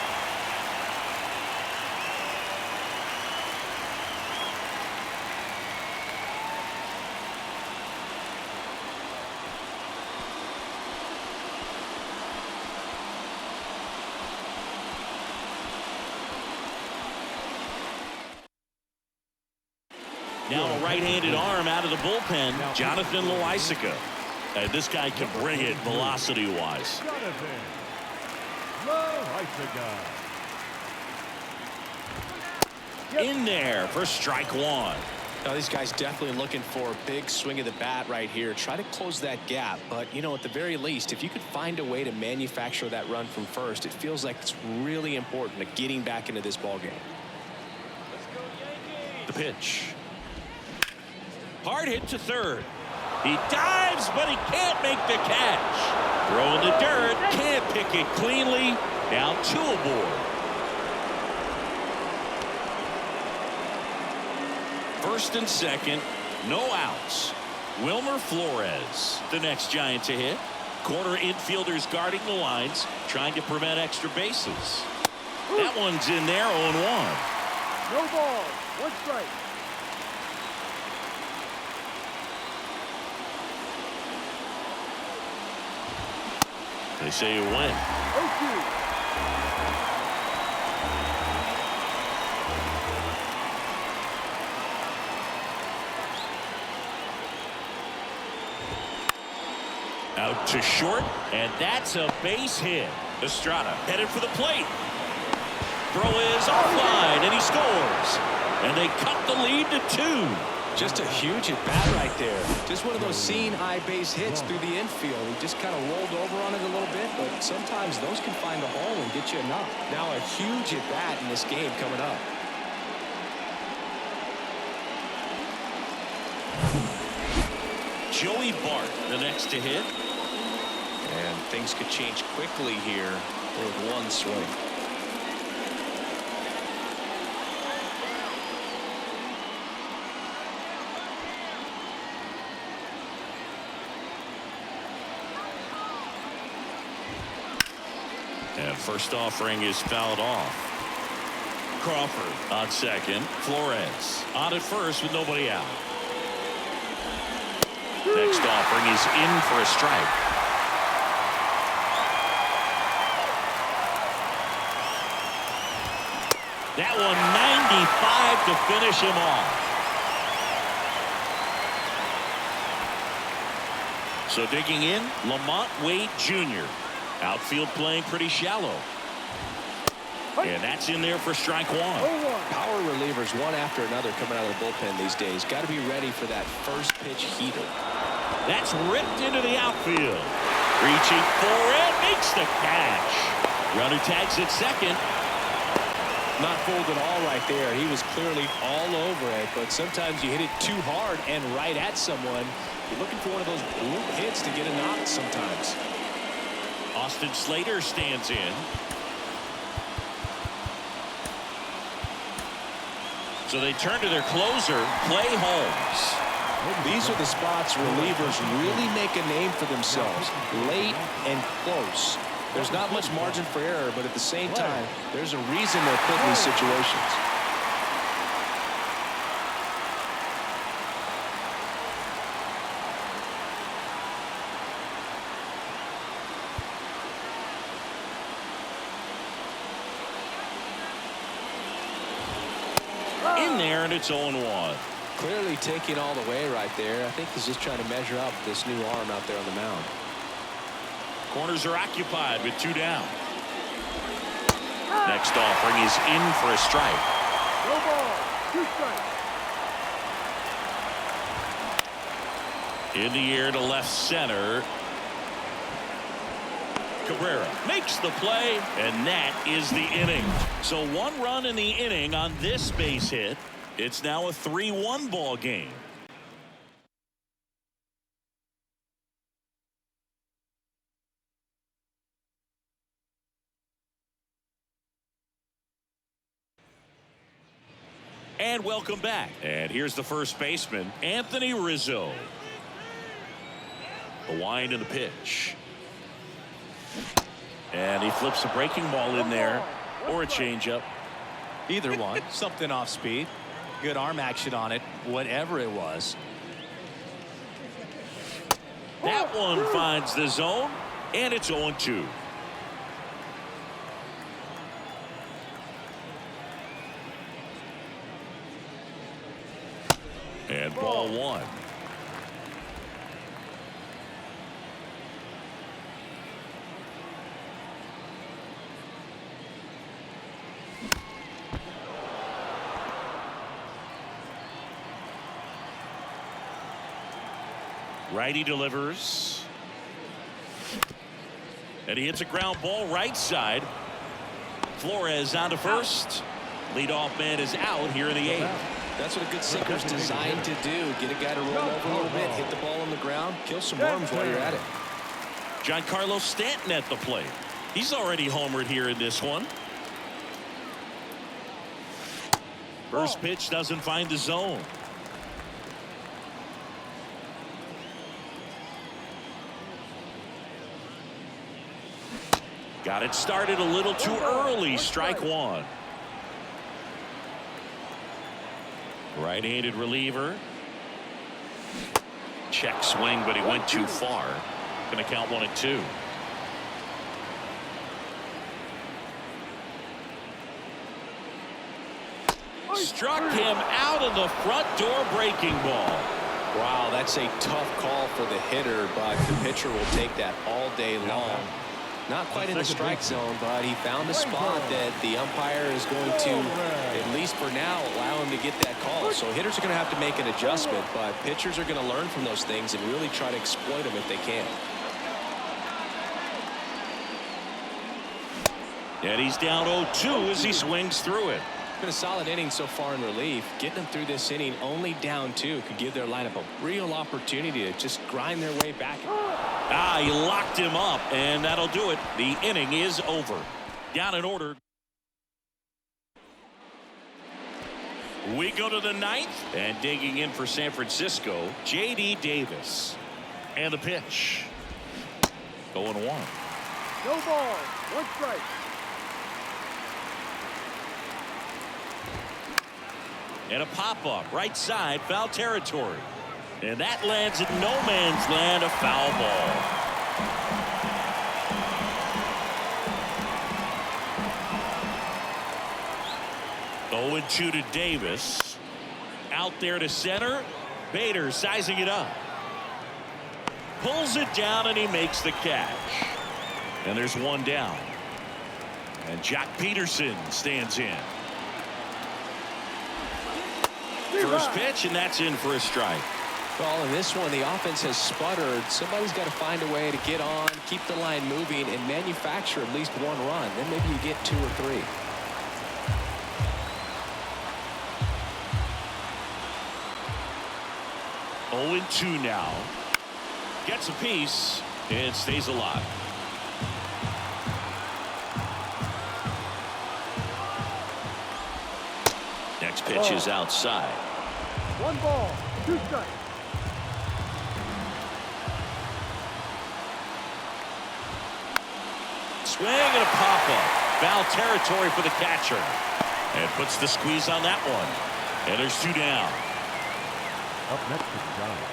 Now a right-handed arm out of the bullpen, Jonathan Loaisiga. And this guy can bring it velocity-wise. Jonathan Loaisiga. In there for strike 1. Now, these guys definitely looking for a big swing of the bat right here. Try to close that gap. But, you know, at the very least, if you could find a way to manufacture that run from first, it feels like it's really important to getting back into this ball game. The pitch. Hard hit to third. He dives, but he can't make the catch. Throw in the dirt, can't pick it cleanly. Now 2 aboard. First and second, no outs. Wilmer Flores, the next Giant to hit. Corner infielders guarding the lines, trying to prevent extra bases. That one's in there, 0-1. No ball, 1 strike. They say a win. 0-2. Out to short, and that's a base hit. Estrada headed for the plate. Throw is offline, and he scores. And they cut the lead to 2. Just a huge at bat right there. Just one of those seeing high base hits through the infield. He just kind of rolled over on it a little bit, but sometimes those can find a hole and get you a knock. Now a huge at bat in this game coming up. Joey Bart, the next to hit. And things could change quickly here with one swing. And first offering is fouled off. Crawford on second. Flores on at first with nobody out. Next offering is in for a strike. That one 95 to finish him off. So digging in, Lamont Wade Jr. Outfield playing pretty shallow. And that's in there for strike 1. Power relievers one after another coming out of the bullpen these days. Got to be ready for that first pitch heater. That's ripped into the outfield. Reaching for it, makes the catch. Runner tags at second. Not fooled at all right there. He was clearly all over it, but sometimes you hit it too hard and right at someone. You're looking for one of those bloop hits to get a knock sometimes. Austin Slater stands in. So they turn to their closer, Clay Holmes. These are the spots relievers really make a name for themselves. Late and close. There's not much margin for error, but at the same time, there's a reason they're put in these situations. In there, and it's 0-1. Clearly taking all the way right there. I think he's just trying to measure up this new arm out there on the mound. Corners are occupied with 2 down. Next offering is in for a strike. No ball. 2 strikes. In the air to left center. Cabrera makes the play, and that is the inning. So 1 run in the inning on this base hit. It's now a 3-1 ball game. And welcome back. And here's the first baseman, Anthony Rizzo. The wind and the pitch. And he flips a breaking ball in there, or a changeup. Either one. Something off speed. Good arm action on it, whatever it was. That one finds the zone, and it's 0-2. And ball 1. Righty delivers. And he hits a ground ball right side. Flores on to first. Leadoff man is out here in the 8th. That's what a good sinker's designed to do. Get a guy to roll over a little bit, hit the ball on the ground, kill some worms while you're at it. Giancarlo Stanton at the plate. He's already homered here in this one. First pitch doesn't find the zone. Got it started a little too early. Strike 1. Right-handed reliever. Check swing, but he went too far. Going to count 1-2. Struck him out of the front door breaking ball. Wow, that's a tough call for the hitter, but the pitcher will take that all day long. Not quite in the strike zone, but he found a spot that the umpire is going to, at least for now, allow him to get that call. So hitters are going to have to make an adjustment, but pitchers are going to learn from those things and really try to exploit them if they can. And he's down 0-2 as he swings through it. Been a solid inning so far in relief. Getting them through this inning only down 2 could give their lineup a real opportunity to just grind their way back. He locked him up, and that'll do it. The inning is over. Down in order. We go to the 9th, and digging in for San Francisco, J.D. Davis. And the pitch. 0-1. No ball. 1 strike. And a pop-up right side, foul territory. And that lands in no man's land, a foul ball. 0-2 to Davis. Out there to center. Bader sizing it up. Pulls it down and he makes the catch. And there's one down. And Jock Peterson stands in. First pitch, and that's in for a strike. Well, in this one, the offense has sputtered. Somebody's got to find a way to get on, keep the line moving, and manufacture at least 1 run. Then maybe you get 2 or 3. Oh, 0-2 now. Gets a piece and stays alive. Next pitch is outside. 1 ball. 2 strikes. Swing and a pop-up. Foul territory for the catcher. And puts the squeeze on that one. And there's 2 down. Up next is Giants.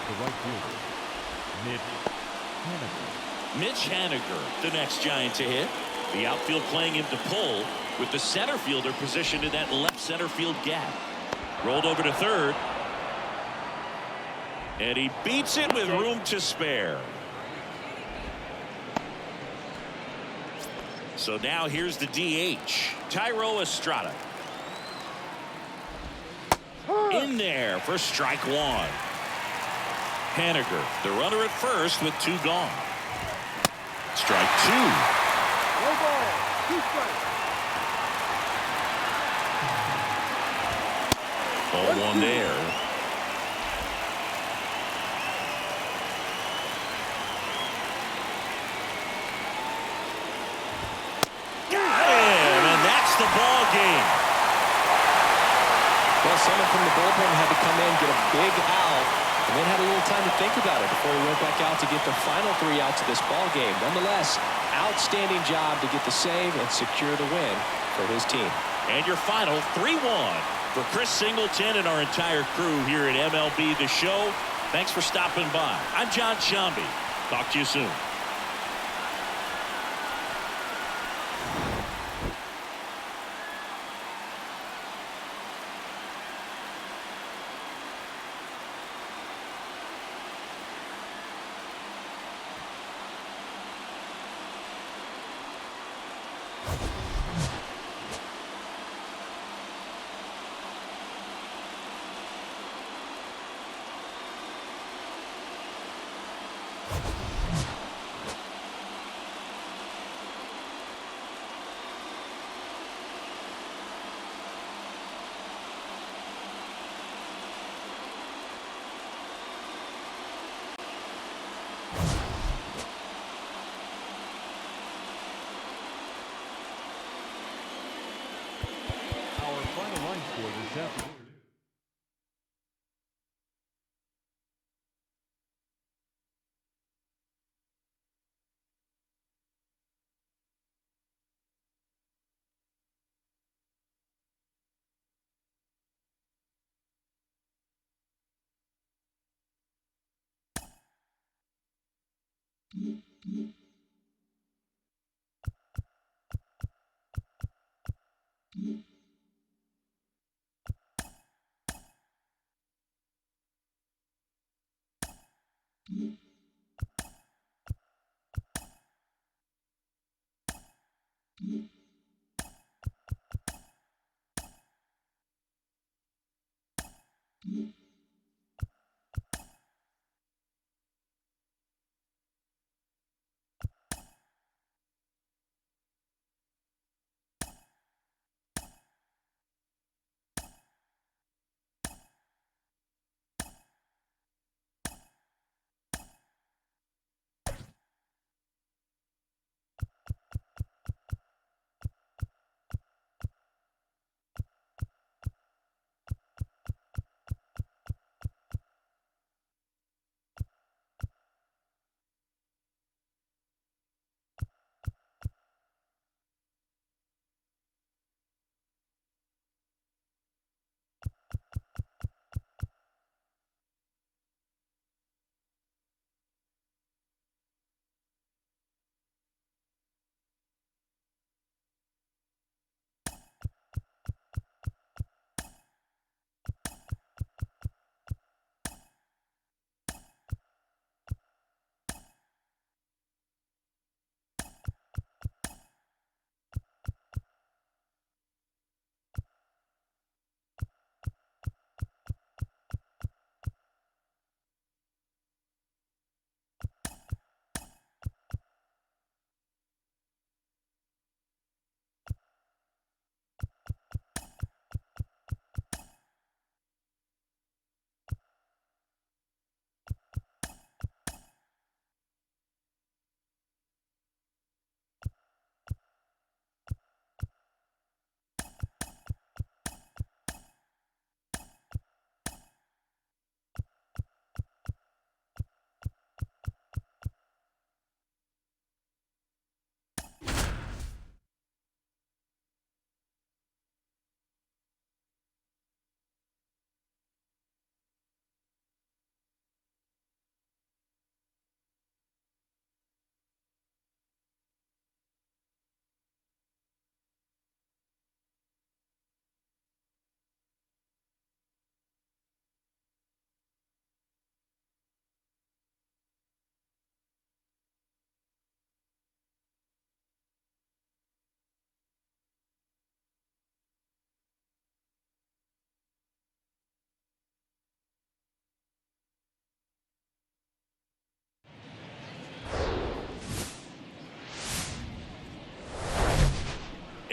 The right fielder, Mitch Haniger. Mitch Haniger, the next Giant to hit. The outfield playing him to pull, with the center fielder positioned in that left center field gap. Rolled over to third. And he beats it with room to spare. So now here's the DH, Thairo Estrada. In there for strike 1. Haniger, the runner at first with 2 gone. Strike 2. No ball. 2 strikes. 0-1 there. Got him, and that's the ball game. Well, someone from the bullpen had to come in, get a big out, and then had a little time to think about it before he went back out to get the final 3 outs of this ball game. Nonetheless, outstanding job to get the save and secure the win for his team. And your final 3-1 for Chris Singleton and our entire crew here at MLB The Show. Thanks for stopping by. I'm John Shambi. Talk to you soon. Our final line score this afternoon.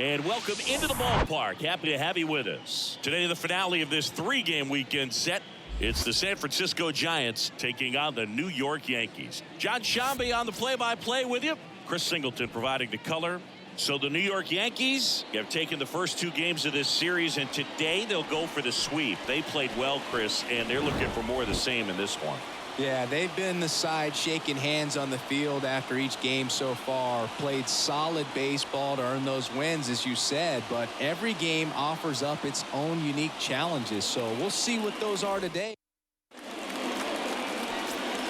And welcome into the ballpark. Happy to have you with us. Today, the finale of this 3-game weekend set. It's the San Francisco Giants taking on the New York Yankees. John Shambi on the play-by-play with you. Chris Singleton providing the color. So the New York Yankees have taken the first 2 games of this series, and today they'll go for the sweep. They played well, Chris, and they're looking for more of the same in this one. Yeah, they've been the side shaking hands on the field after each game so far. Played solid baseball to earn those wins, as you said, but every game offers up its own unique challenges, so we'll see what those are today.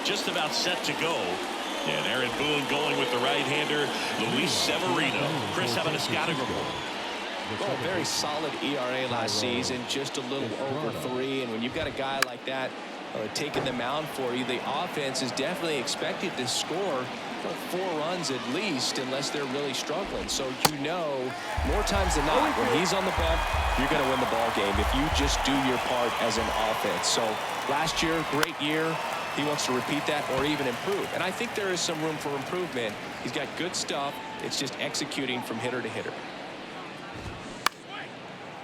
Just about set to go. And Aaron Boone going with the right-hander, Luis Severino. Chris, having a scouting report. Well, very solid ERA last season, just a little over 3, and when you've got a guy like that taking the mound for you, the offense is definitely expected to score 4 runs at least, unless they're really struggling. So more times than not, when he's on the bump, you're going to win the ball game if you just do your part as an offense. So last year, great year. He wants to repeat that or even improve, and I think there is some room for improvement. He's got good stuff. It's just executing from hitter to hitter.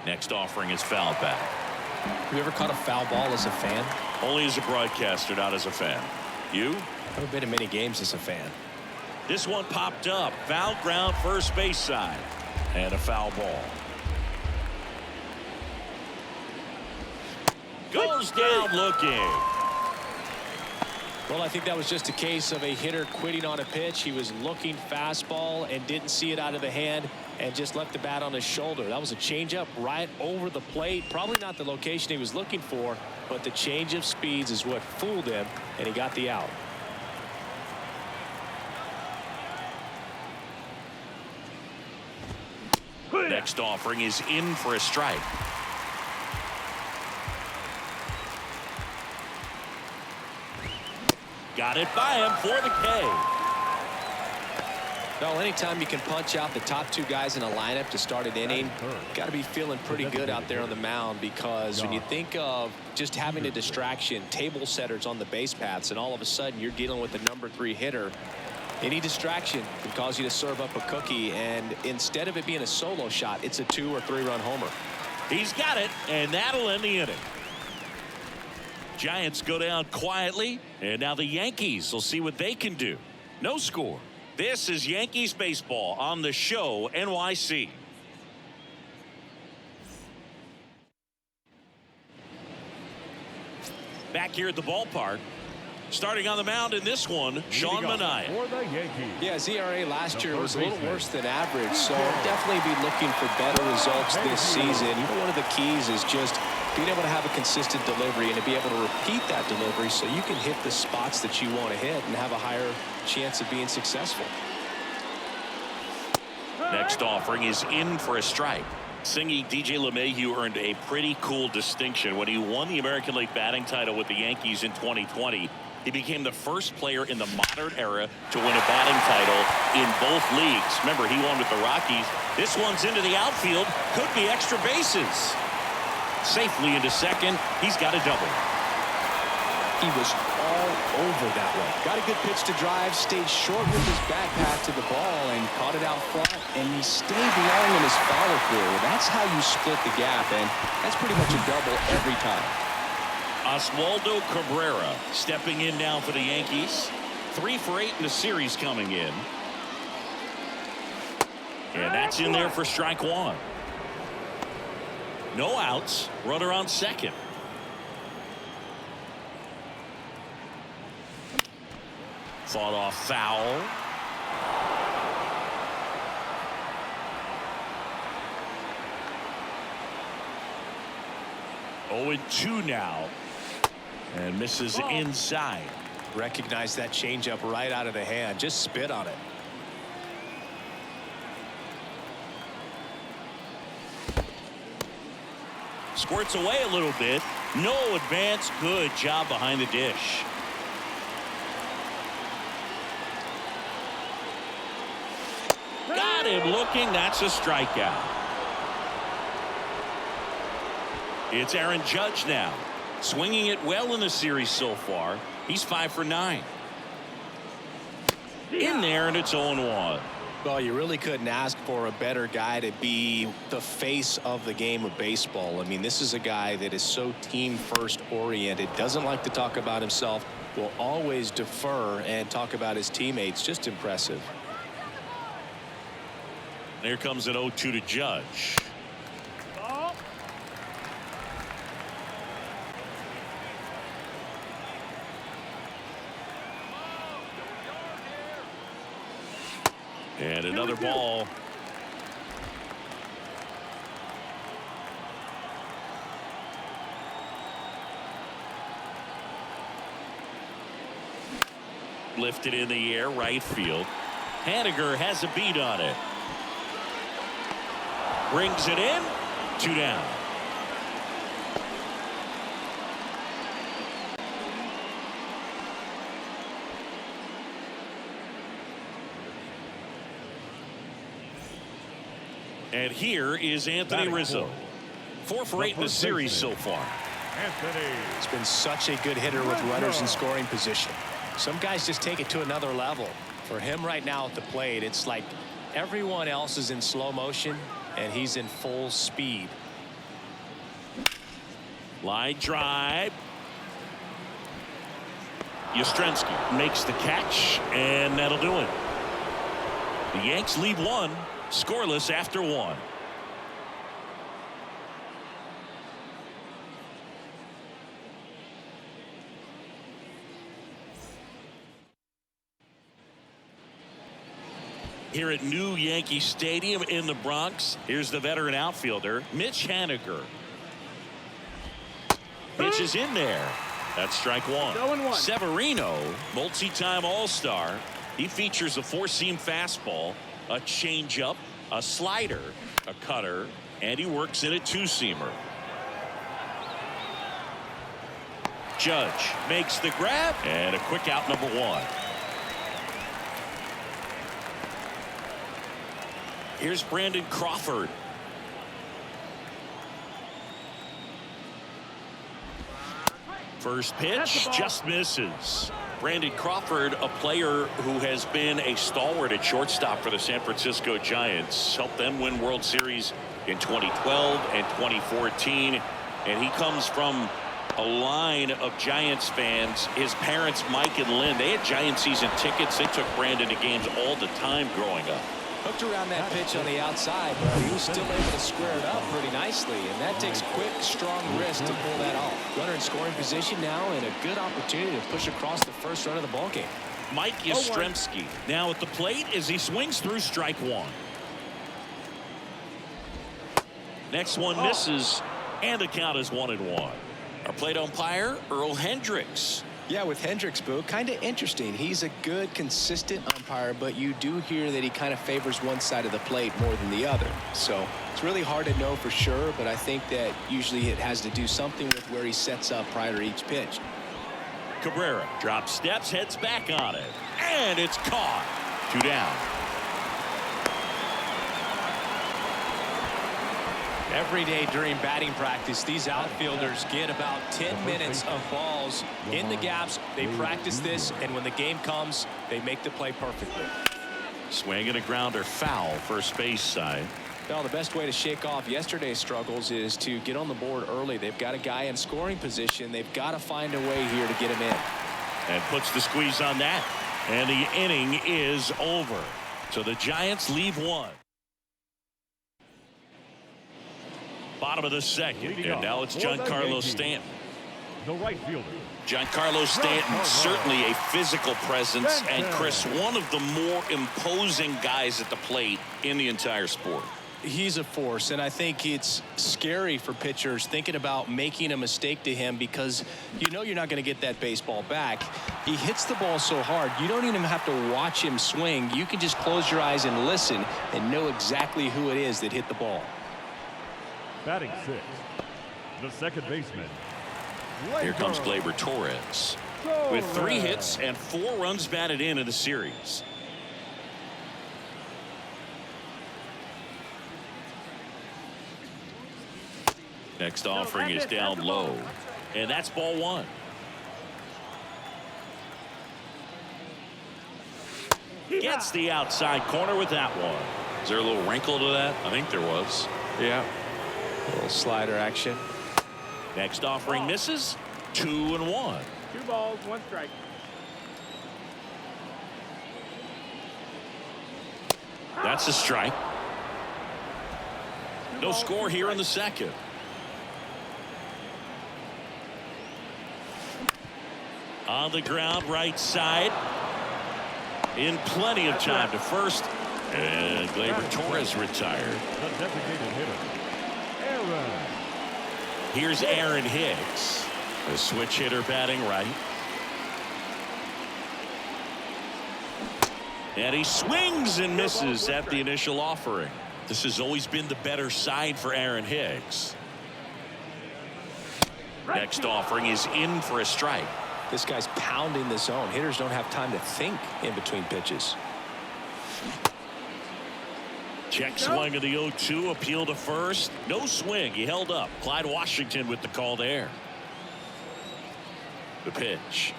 Next offering is foul back. Have you ever caught a foul ball as a fan? Only as a broadcaster, not as a fan. You? I've been to many games as a fan. This one popped up. Foul ground, first base side. And a foul ball. Goes down looking. Well, I think that was just a case of a hitter quitting on a pitch. He was looking fastball and didn't see it out of the hand and just left the bat on his shoulder. That was a changeup right over the plate. Probably not the location he was looking for, but the change of speeds is what fooled him, and he got the out. Next offering is in for a strike. Got it by him for the K. Well, anytime you can punch out the top 2 guys in a lineup to start an inning, got to be feeling pretty good out there on the mound, because when you think of just having a distraction, table setters on the base paths, and all of a sudden you're dealing with the number 3 hitter, any distraction can cause you to serve up a cookie, and instead of it being a solo shot, it's a 2 or 3 run homer. He's got it, and that'll end the inning. Giants go down quietly, and now the Yankees will see what they can do. No score. This is Yankees baseball on the show NYC. Back here at the ballpark, starting on the mound in this one, Sean Manaea. For the Yankees. Yeah, his ERA last year was a little worse than average, so definitely be looking for better results this season. One of the keys is just being able to have a consistent delivery and to be able to repeat that delivery so you can hit the spots that you want to hit and have a higher chance of being successful. Next offering is in for a strike. Singing DJ LeMahieu earned a pretty cool distinction when he won the American League batting title with the Yankees in 2020. He became the first player in the modern era to win a batting title in both leagues. Remember, he won with the Rockies. This one's into the outfield. Could be extra bases. Safely into second. He's got a double. He was all over that one. Got a good pitch to drive, stayed short with his back path to the ball, and caught it out front, and he stayed long in his follow-through. That's how you split the gap, and that's pretty much a double every time. Oswaldo Cabrera stepping in now for the Yankees. 3 for 8 in the series coming in. And that's in there for strike 1. No outs. Runner on second. Fought off foul. Oh, 2 now. And misses inside. Recognize that changeup right out of the hand. Just spit on it. Squirts away a little bit. No advance. Good job behind the dish. Got him looking. That's a strikeout. It's Aaron Judge now. Swinging it well in the series so far. He's 5 for 9. In there, and it's 0-1. Well, you really couldn't ask for a better guy to be the face of the game of baseball. I mean, this is a guy that is so team first oriented, doesn't like to talk about himself, will always defer and talk about his teammates. Just impressive. Here comes an 0-2 to Judge. And another ball. Lifted in the air, right field. Haniger has a beat on it. Brings it in. 2 down. And here is Anthony Rizzo. 4 for 8 in the series so far. He's been such a good hitter with runners in scoring position. Some guys just take it to another level. For him right now at the plate, it's like everyone else is in slow motion and he's in full speed. Line drive. Yastrzemski makes the catch, and that'll do it. The Yanks lead 1, scoreless after 1. Here at New Yankee Stadium in the Bronx, here's the veteran outfielder, Mitch Haniger. Pitch is in there. That's strike 1. 0-1. Severino, multi-time All-Star. He features a 4-seam fastball, a changeup, a slider, a cutter, and he works in a 2-seamer. Judge makes the grab, and a quick out, number 1. Here's Brandon Crawford. First pitch just misses. Brandon Crawford, a player who has been a stalwart at shortstop for the San Francisco Giants, helped them win World Series in 2012 and 2014. And he comes from a line of Giants fans. His parents, Mike and Lynn, they had Giant season tickets. They took Brandon to games all the time growing up. Hooked around that pitch on the outside, but he was still able to square it up pretty nicely, and that takes quick, strong wrist to pull that off. Runner in scoring position now, and a good opportunity to push across the first run of the ballgame. Mike Yastrzemski now at the plate as he swings through strike 1. Next one misses, and the count is 1-1. Our plate umpire, Earl Hendricks. Yeah, with Hendricks, Boo, kind of interesting. He's a good, consistent umpire, but you do hear that he kind of favors one side of the plate more than the other. So it's really hard to know for sure, but I think that usually it has to do something with where he sets up prior to each pitch. Cabrera drops steps, heads back on it, and it's caught. 2 down. Every day during batting practice, these outfielders get about 10 minutes of balls in the gaps. They practice this, and when the game comes, they make the play perfectly. Swing and a grounder, foul, first base side. Well, the best way to shake off yesterday's struggles is to get on the board early. They've got a guy in scoring position. They've got to find a way here to get him in. And puts the squeeze on that. And the inning is over. So the Giants leave 1. Bottom of the second, and now it's Giancarlo Stanton. The right fielder. Giancarlo Stanton, certainly a physical presence, and Chris, one of the more imposing guys at the plate in the entire sport. He's a force, and I think it's scary for pitchers thinking about making a mistake to him because you know you're not going to get that baseball back. He hits the ball so hard, you don't even have to watch him swing. You can just close your eyes and listen and know exactly who it is that hit the ball. Batting 6, the second baseman. Here comes Gleyber Torres with 3 hits and 4 runs batted in the series. Next offering is down low, and that's ball 1. Gets the outside corner with that one. Is there a little wrinkle to that? I think there was. Yeah. A little slider action. Next offering misses. 2-1. 2 balls, 1 strike. That's a strike. No balls, score 2 here in the strikes. second. On the ground, right side. In plenty of time to first. And Gleyber Torres retired. The designated hitter, Aaron. Here's Aaron Hicks. The switch hitter batting right. And he swings and misses at the initial offering. This has always been the better side for Aaron Hicks. Next offering is in for a strike. This guy's pounding the zone. Hitters don't have time to think in between pitches. Check swing of the 0-2. Appeal to first. No swing. He held up. Clyde Washington with the call there. The pitch.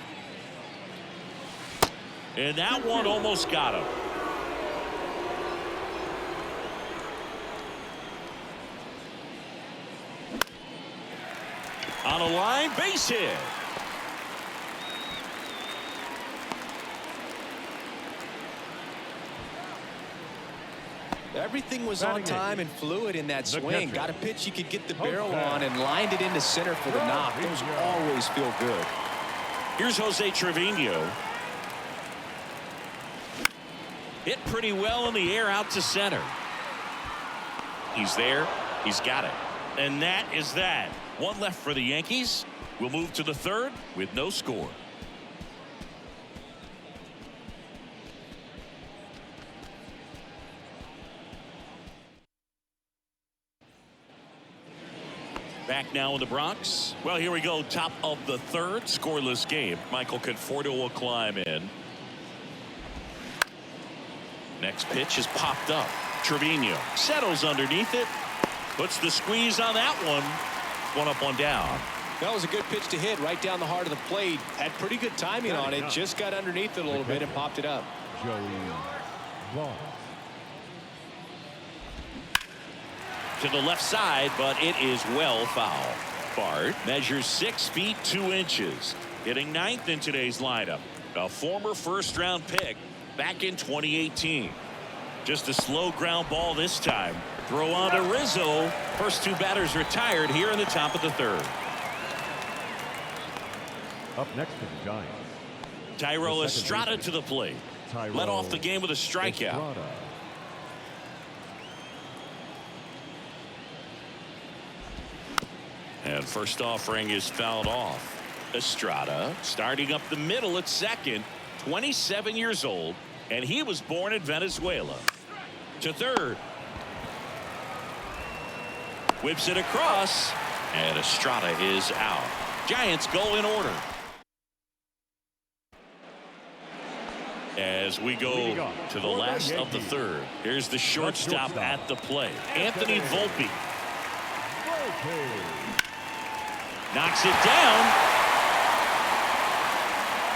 And that one almost got him. On a line, base hit. Everything was on time and fluid in that swing. catcher. Got a pitch you could get the barrel on and lined it into center for the knock. Those always feel good. Here's Jose Trevino. Hit pretty well in the air out to center. He's there. He's got it. And that is that. One left for the Yankees. We'll move to the third with no score. Back now in the Bronx. Well, here we go. Top of the third. Scoreless game. Michael Conforto will climb in. Next pitch is popped up. Trevino settles underneath it. Puts the squeeze on that one. One up, one down. That was a good pitch to hit right down the heart of the plate. Had pretty good timing on it. Just got underneath it a little bit and popped it up. Joey Vaughn. To the left side, but it is well foul. Bart measures 6 feet 2 inches. Hitting ninth in today's lineup. A former first-round pick back in 2018. Just a slow ground ball this time. Throw on to Rizzo. First 2 batters retired here in the top of the third. Up next for the Giants. Thairo The second Estrada baseman. to the plate. Thairo Led off the game with a strikeout. Estrada. And first offering is fouled off. Estrada starting up the middle at second. 27 years old. And he was born in Venezuela. To third. Whips it across. And Estrada is out. Giants go in order. As we go to the last of the third. Here's the shortstop at the plate. Anthony Volpe. Knocks it down.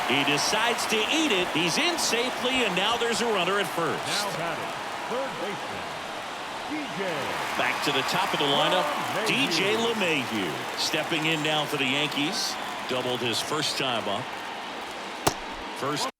He decides to eat it. He's in safely, and now there's a runner at first. Now batting, third baseman, DJ. Back to the top of the lineup, DJ LeMahieu. Stepping in now for the Yankees. Doubled his first time up. First.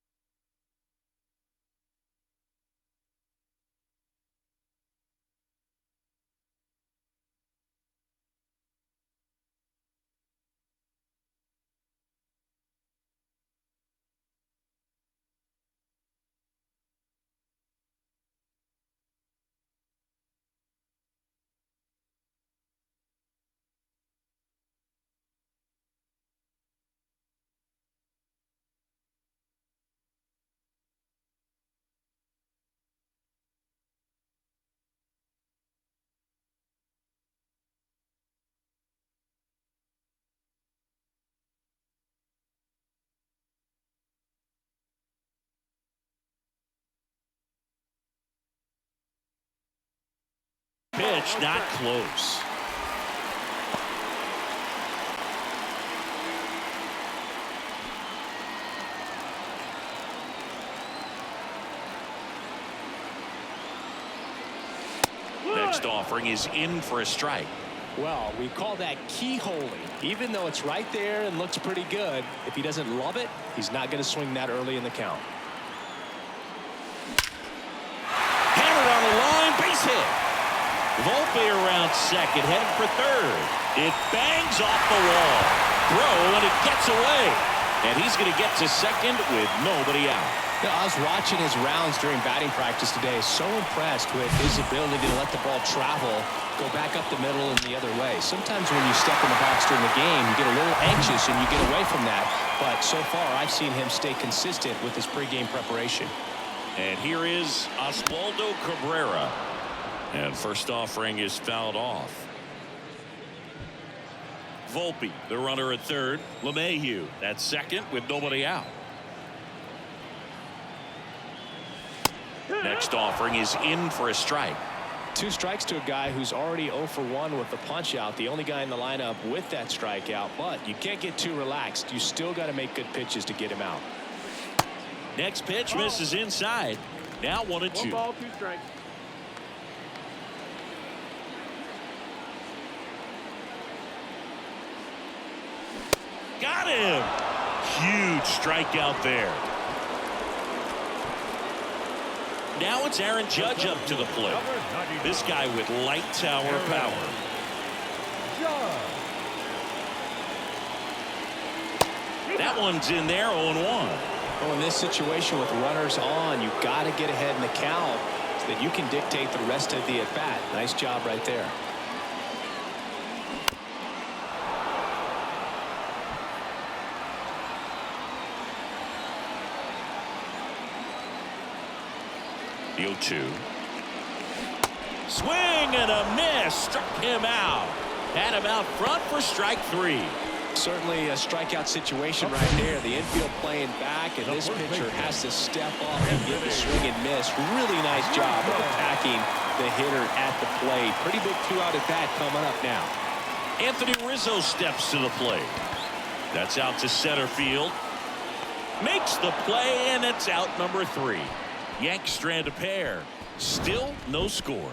Pitch not close. Next offering is in for a strike. Well, we call that keyholing. Even though it's right there and looks pretty good, if he doesn't love it, he's not going to swing that early in the count. Hammered on the line, base hit. Volpe around second, heading for third. It bangs off the wall. Throw, and it gets away. And he's going to get to second with nobody out. I was watching his rounds during batting practice today. So impressed with his ability to let the ball travel, go back up the middle and the other way. Sometimes when you step in the box during the game, you get a little anxious and you get away from that. But so far, I've seen him stay consistent with his pregame preparation. And here is Oswaldo Cabrera. And first offering is fouled off. Volpe, the runner at third. LeMahieu at second with nobody out. Next offering is in for a strike. 2 strikes to a guy who's already 0 for 1 with the punch out. The only guy in the lineup with that strikeout. But you can't get too relaxed. You still got to make good pitches to get him out. Next pitch misses inside. Now 1-2. 1 ball, 2 strikes. Got him. Huge strikeout there. Now it's Aaron Judge up to the plate. This guy with light tower power. That one's in there, 0-1. Well, in this situation with runners on, you've got to get ahead in the count so that you can dictate the rest of the at-bat. Nice job right there. The 0-2. Swing and a miss. Struck him out. Had him out front for strike 3. Certainly a strikeout situation right there. The infield playing back, and this pitcher has to step up and get the swing and miss. Really nice job of attacking the hitter at the plate. Pretty big 2-out at bat coming up now. Anthony Rizzo steps to the plate. That's out to center field. Makes the play, and it's out number 3. Yanks strand a pair. Still no score.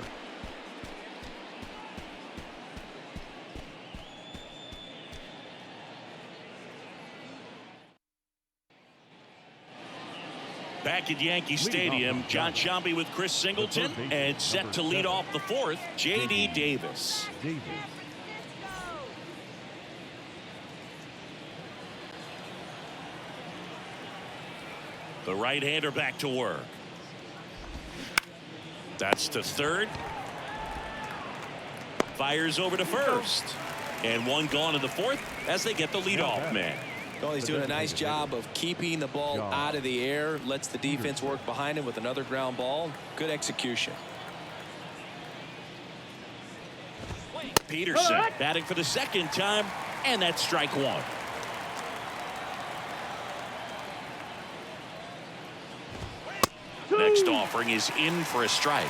Back at Yankee Stadium, John Sciambi with Chris Singleton, and set to lead off the 4th, J.D. Davis. The right-hander back to work. That's to third. Fires over to first. And one gone in the 4th as they get the leadoff man. Well, he's doing a nice job of keeping the ball out of the air. Lets the defense work behind him with another ground ball. Good execution. Peterson batting for the 2nd time, and that's strike 1. Next offering is in for a strike.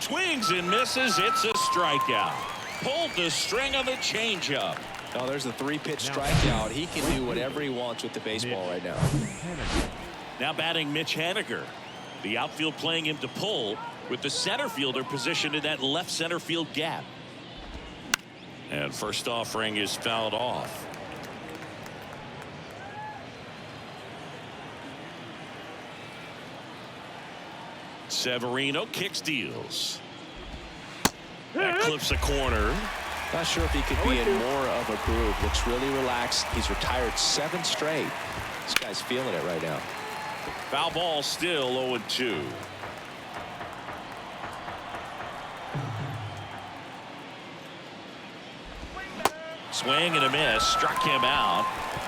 Swings and misses. It's a strikeout. Pulled the string on the changeup. Oh, there's a 3-pitch strikeout. He can do whatever he wants with the baseball right now. Now batting Mitch Haniger. The outfield playing him to pull, with the center fielder positioned in that left center field gap. And first offering is fouled off. Severino kicks, deals. That clips a corner. Not sure if he could be in more of a groove. Looks really relaxed. He's retired 7 straight. This guy's feeling it right now. Foul ball, still 0-2. Swing and a miss. Struck him out.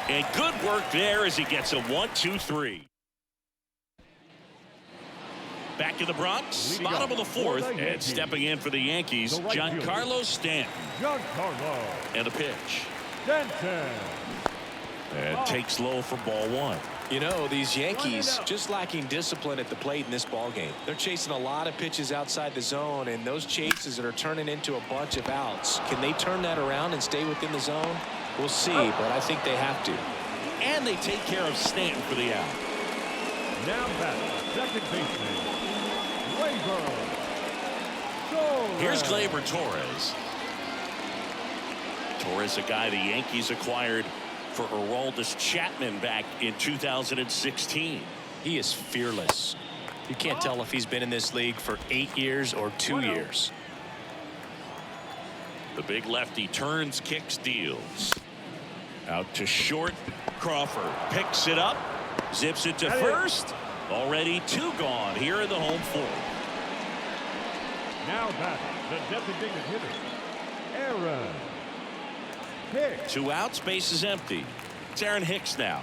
And good work there as he gets a 1-2-3. Back in the Bronx, bottom of the 4th, and stepping in for the Yankees, Giancarlo Stanton. And a pitch. And takes low for ball 1. You know, these Yankees just lacking discipline at the plate in this ball game. They're chasing a lot of pitches outside the zone, and those chases that are turning into a bunch of outs. Can they turn that around and stay within the zone? We'll see, but I think they have to. And they take care of Stanton for the out. Now batting, second baseman, Gleyber. Here's Gleyber Torres. Torres, a guy the Yankees acquired for Aroldis Chapman back in 2016. He is fearless. You can't tell if he's been in this league for 8 years or 2 years. The big lefty turns, kicks, deals. Out to short. Crawford picks it up, zips it to first. Already 2 gone here in the home fourth. Now batting, the designated hitter, Aaron Hicks. 2 outs, base is empty. It's Aaron Hicks now.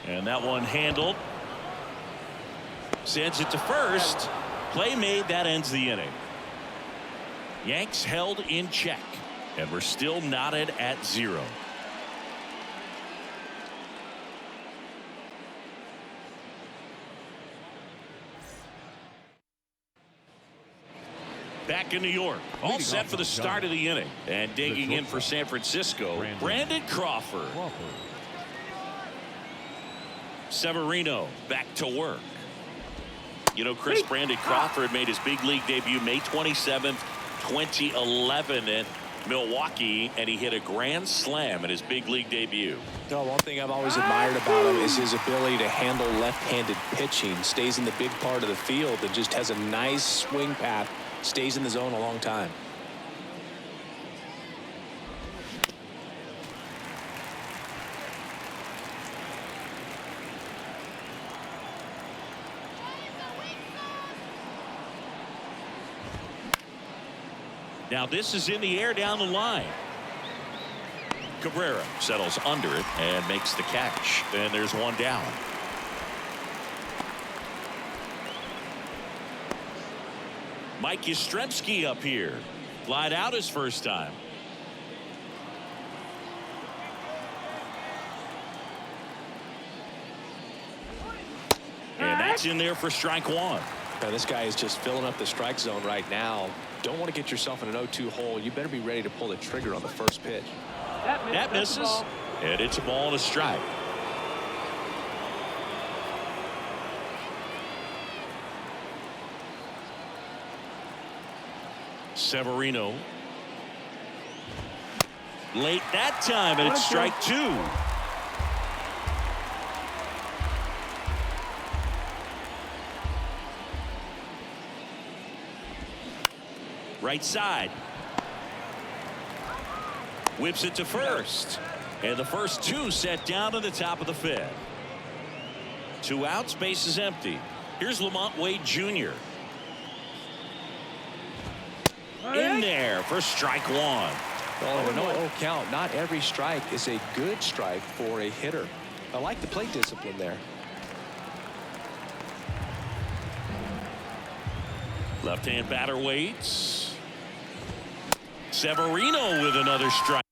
And that one handled. Sends it to first. Play made. That ends the inning. Yanks held in check, and we're still knotted at 0. Back in New York, all set for the start of the inning. And digging in for San Francisco, Brandon Crawford. Severino back to work. You know, Chris, Brandon Crawford made his big league debut May 27th, 2011 at Milwaukee, and he hit a grand slam in his big league debut. No, one thing I've always admired about him is his ability to handle left-handed pitching. Stays in the big part of the field and just has a nice swing path. Stays in the zone a long time. Now this is in the air down the line. Cabrera settles under it and makes the catch. And there's 1 down. Mike Yastrzemski up here. Flied out his first time. And that's in there for strike 1. Now, this guy is just filling up the strike zone right now. Don't want to get yourself in an 0-2 hole. You better be ready to pull the trigger on the first pitch. That misses. And it's a ball and a strike. Severino. Late that time, and it's strike 2. Right side. Whips it to first. And the first 2 set down to the top of the 5th. 2 outs, base is empty. Here's Lamont Wade Jr. In there for strike 1. Well, in a 0-0 count, not every strike is a good strike for a hitter. I like the plate discipline there. Left-hand batter waits. Severino with another strike.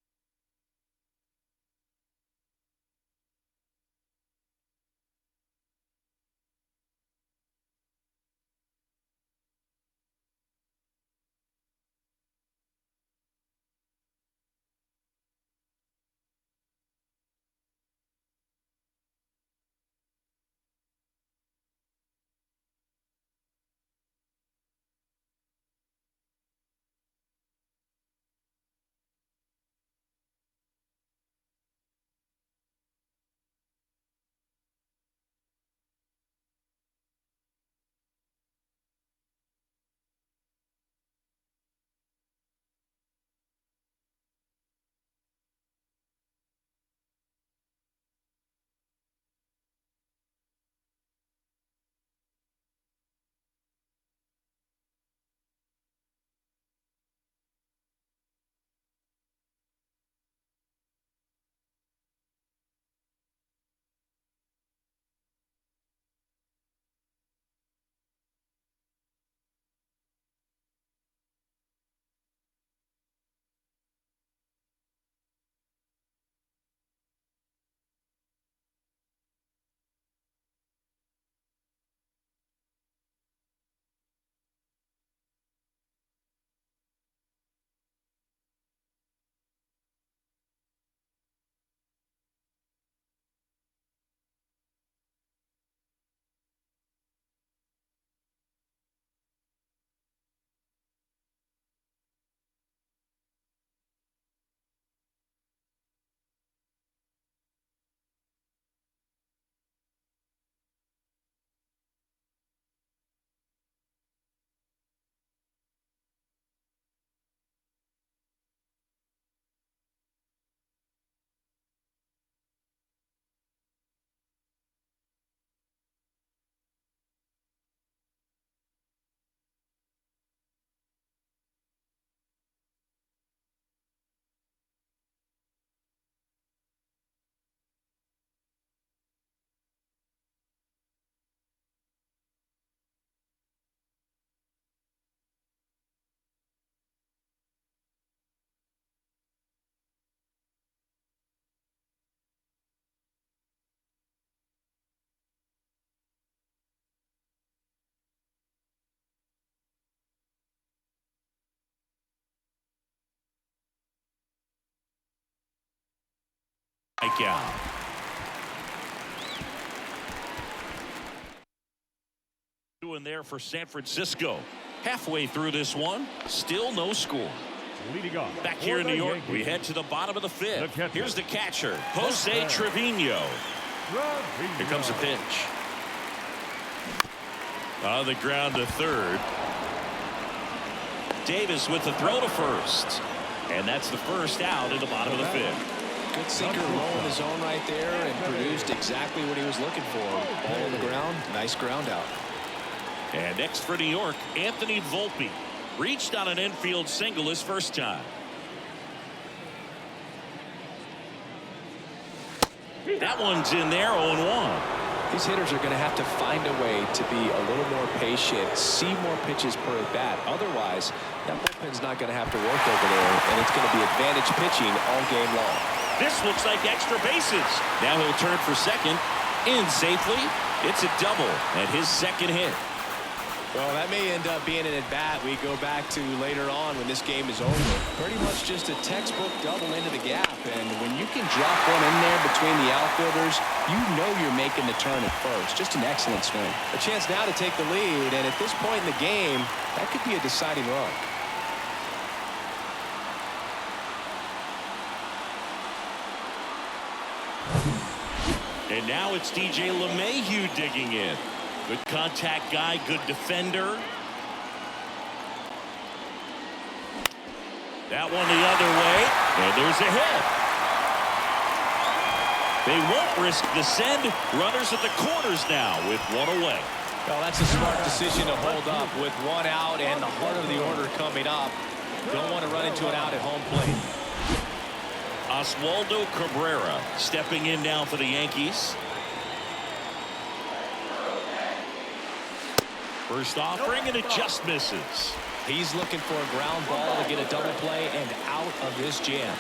Strikeout. Doing there for San Francisco. Halfway through this one, still no score. Leading off. Back here in New York, we head to the bottom of the fifth. Here's the catcher, Jose Trevino. Here comes a pitch. On the ground to third. Davis with the throw to first. And that's the first out in the bottom of the fifth. Good sinker low in the zone right there and produced exactly what he was looking for. Ball on the ground, nice ground out. And next for New York, Anthony Volpe. Reached on an infield single his first time. That one's in there, 0-1. These hitters are going to have to find a way to be a little more patient, see more pitches per at bat. Otherwise, that bullpen's not going to have to work over there, and it's going to be advantage pitching all game long. This looks like extra bases. Now he'll turn for second. In safely. It's a double and his second hit. Well, that may end up being an at-bat we go back to later on when this game is over. Pretty much just a textbook double into the gap. And when you can drop one in there between the outfielders, you know you're making the turn at first. Just an excellent swing. A chance now to take the lead. And at this point in the game, that could be a deciding run. And now it's DJ LeMahieu digging in. Good contact guy, good defender. That one the other way, and there's a hit. They won't risk the send. Runners at the corners now with one away. Well, that's a smart decision to hold up with one out and the heart of the order coming up. Don't want to run into an out at home plate. Oswaldo Cabrera stepping in now for the Yankees. First offering, and it just misses. He's looking for a ground ball to get a double play and out of this jam.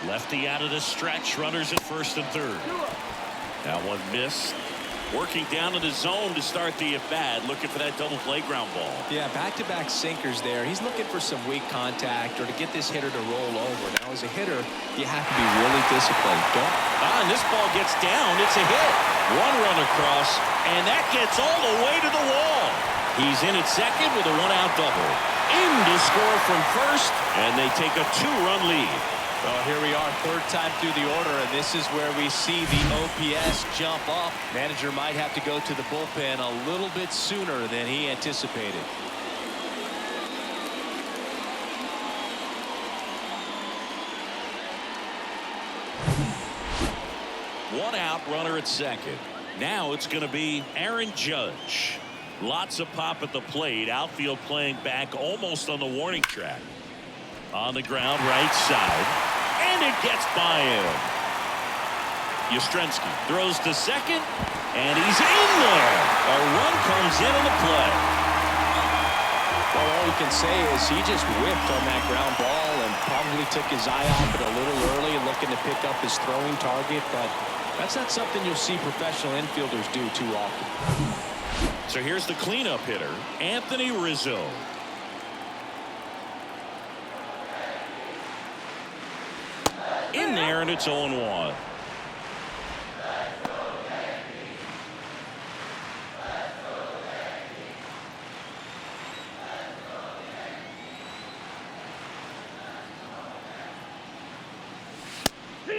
Lefty out of the stretch. Runners at first and third. That one missed. Working down in the zone to start the at-bat, looking for that double play ground ball. Yeah, back-to-back sinkers there. He's looking for some weak contact or to get this hitter to roll over. Now, as a hitter, you have to be really disciplined. And this ball gets down. It's a hit. One run across, and that gets all the way to the wall. He's in at second with a one-out double. In to score from first, and they take a two-run lead. Well, here we are, third time through the order, and this is where we see the OPS jump up. Manager might have to go to the bullpen a little bit sooner than he anticipated. One out, runner at second. Now it's going to be Aaron Judge. Lots of pop at the plate. Outfield playing back almost on the warning track. On the ground, right side. And it gets by him. Yastrzemski throws to second. And he's in there. A run comes in on the play. Well, all we can say is he just whipped on that ground ball and probably took his eye off it a little early, looking to pick up his throwing target. But that's not something you'll see professional infielders do too often. So here's the cleanup hitter, Anthony Rizzo. In there, and it's 0-1.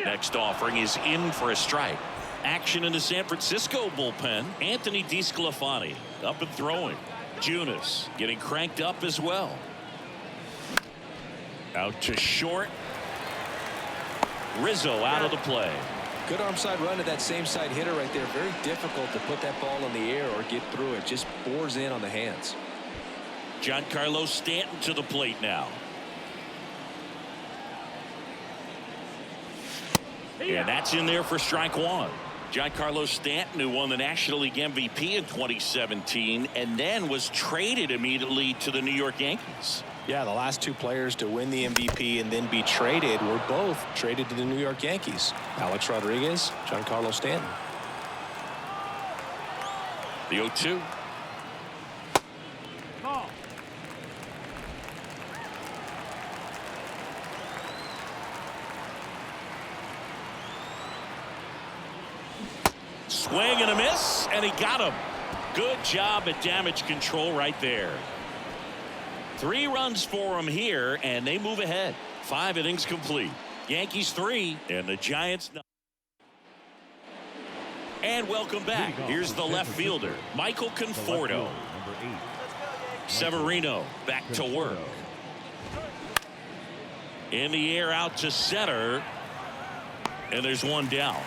Next offering is in for a strike. Action in the San Francisco bullpen. Anthony DeSclafani up and throwing. Junis getting cranked up as well. Out to short. Rizzo out of the play. Good arm side run to that same side hitter right there. Very difficult to put that ball in the air or get through it. Just bores in on the hands. Giancarlo Stanton to the plate now. And that's in there for strike one. Giancarlo Stanton, who won the National League MVP in 2017 and then was traded immediately to the New York Yankees. Yeah, the last two players to win the MVP and then be traded were both traded to the New York Yankees. Alex Rodriguez, Giancarlo Stanton. The 0-2. Swing and a miss, and he got him. Good job at damage control right there. 3 runs for him here, and they move ahead. 5 innings complete. Yankees 3 and the Giants 9. And welcome back. Here's the left fielder, Michael Conforto. Severino back to work. In the air out to center. And there's one down.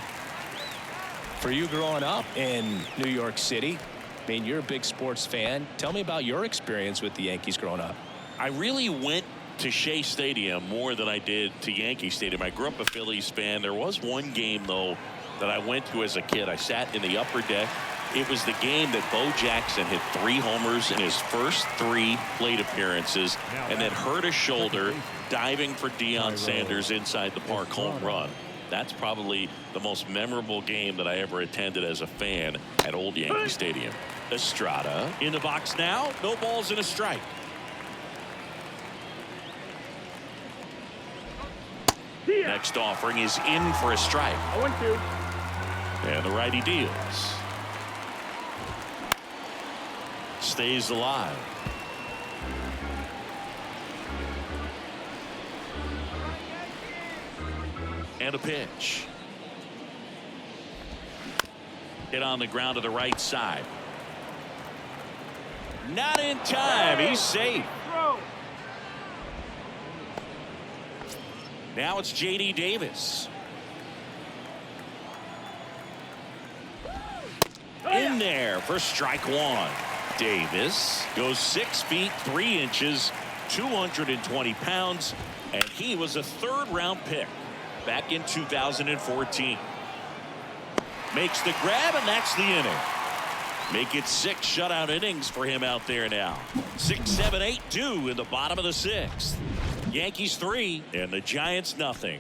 For you growing up in New York City, I mean, you're a big sports fan. Tell me about your experience with the Yankees growing up. I really went to Shea Stadium more than I did to Yankee Stadium. I grew up a Phillies fan. There was one game, though, that I went to as a kid. I sat in the upper deck. It was the game that Bo Jackson hit 3 homers in his first 3 plate appearances and then hurt his shoulder diving for Deion Sanders inside the park home run. That's probably the most memorable game that I ever attended as a fan at Old Yankee Stadium. Estrada in the box now. No balls and a strike. Next offering is in for a strike. 0-2. And the righty deals. Stays alive. And a pitch. Hit on the ground to the right side. Not in time. He's safe. Now it's J.D. Davis. In there for strike 1. Davis goes 6 feet 3 inches, 220 pounds, and he was a 3rd-round pick back in 2014. Makes the grab, and that's the inning. Make it 6 shutout innings for him out there now. 6, 7, 8, 2 in the bottom of the 6th. Yankees 3 and the Giants nothing.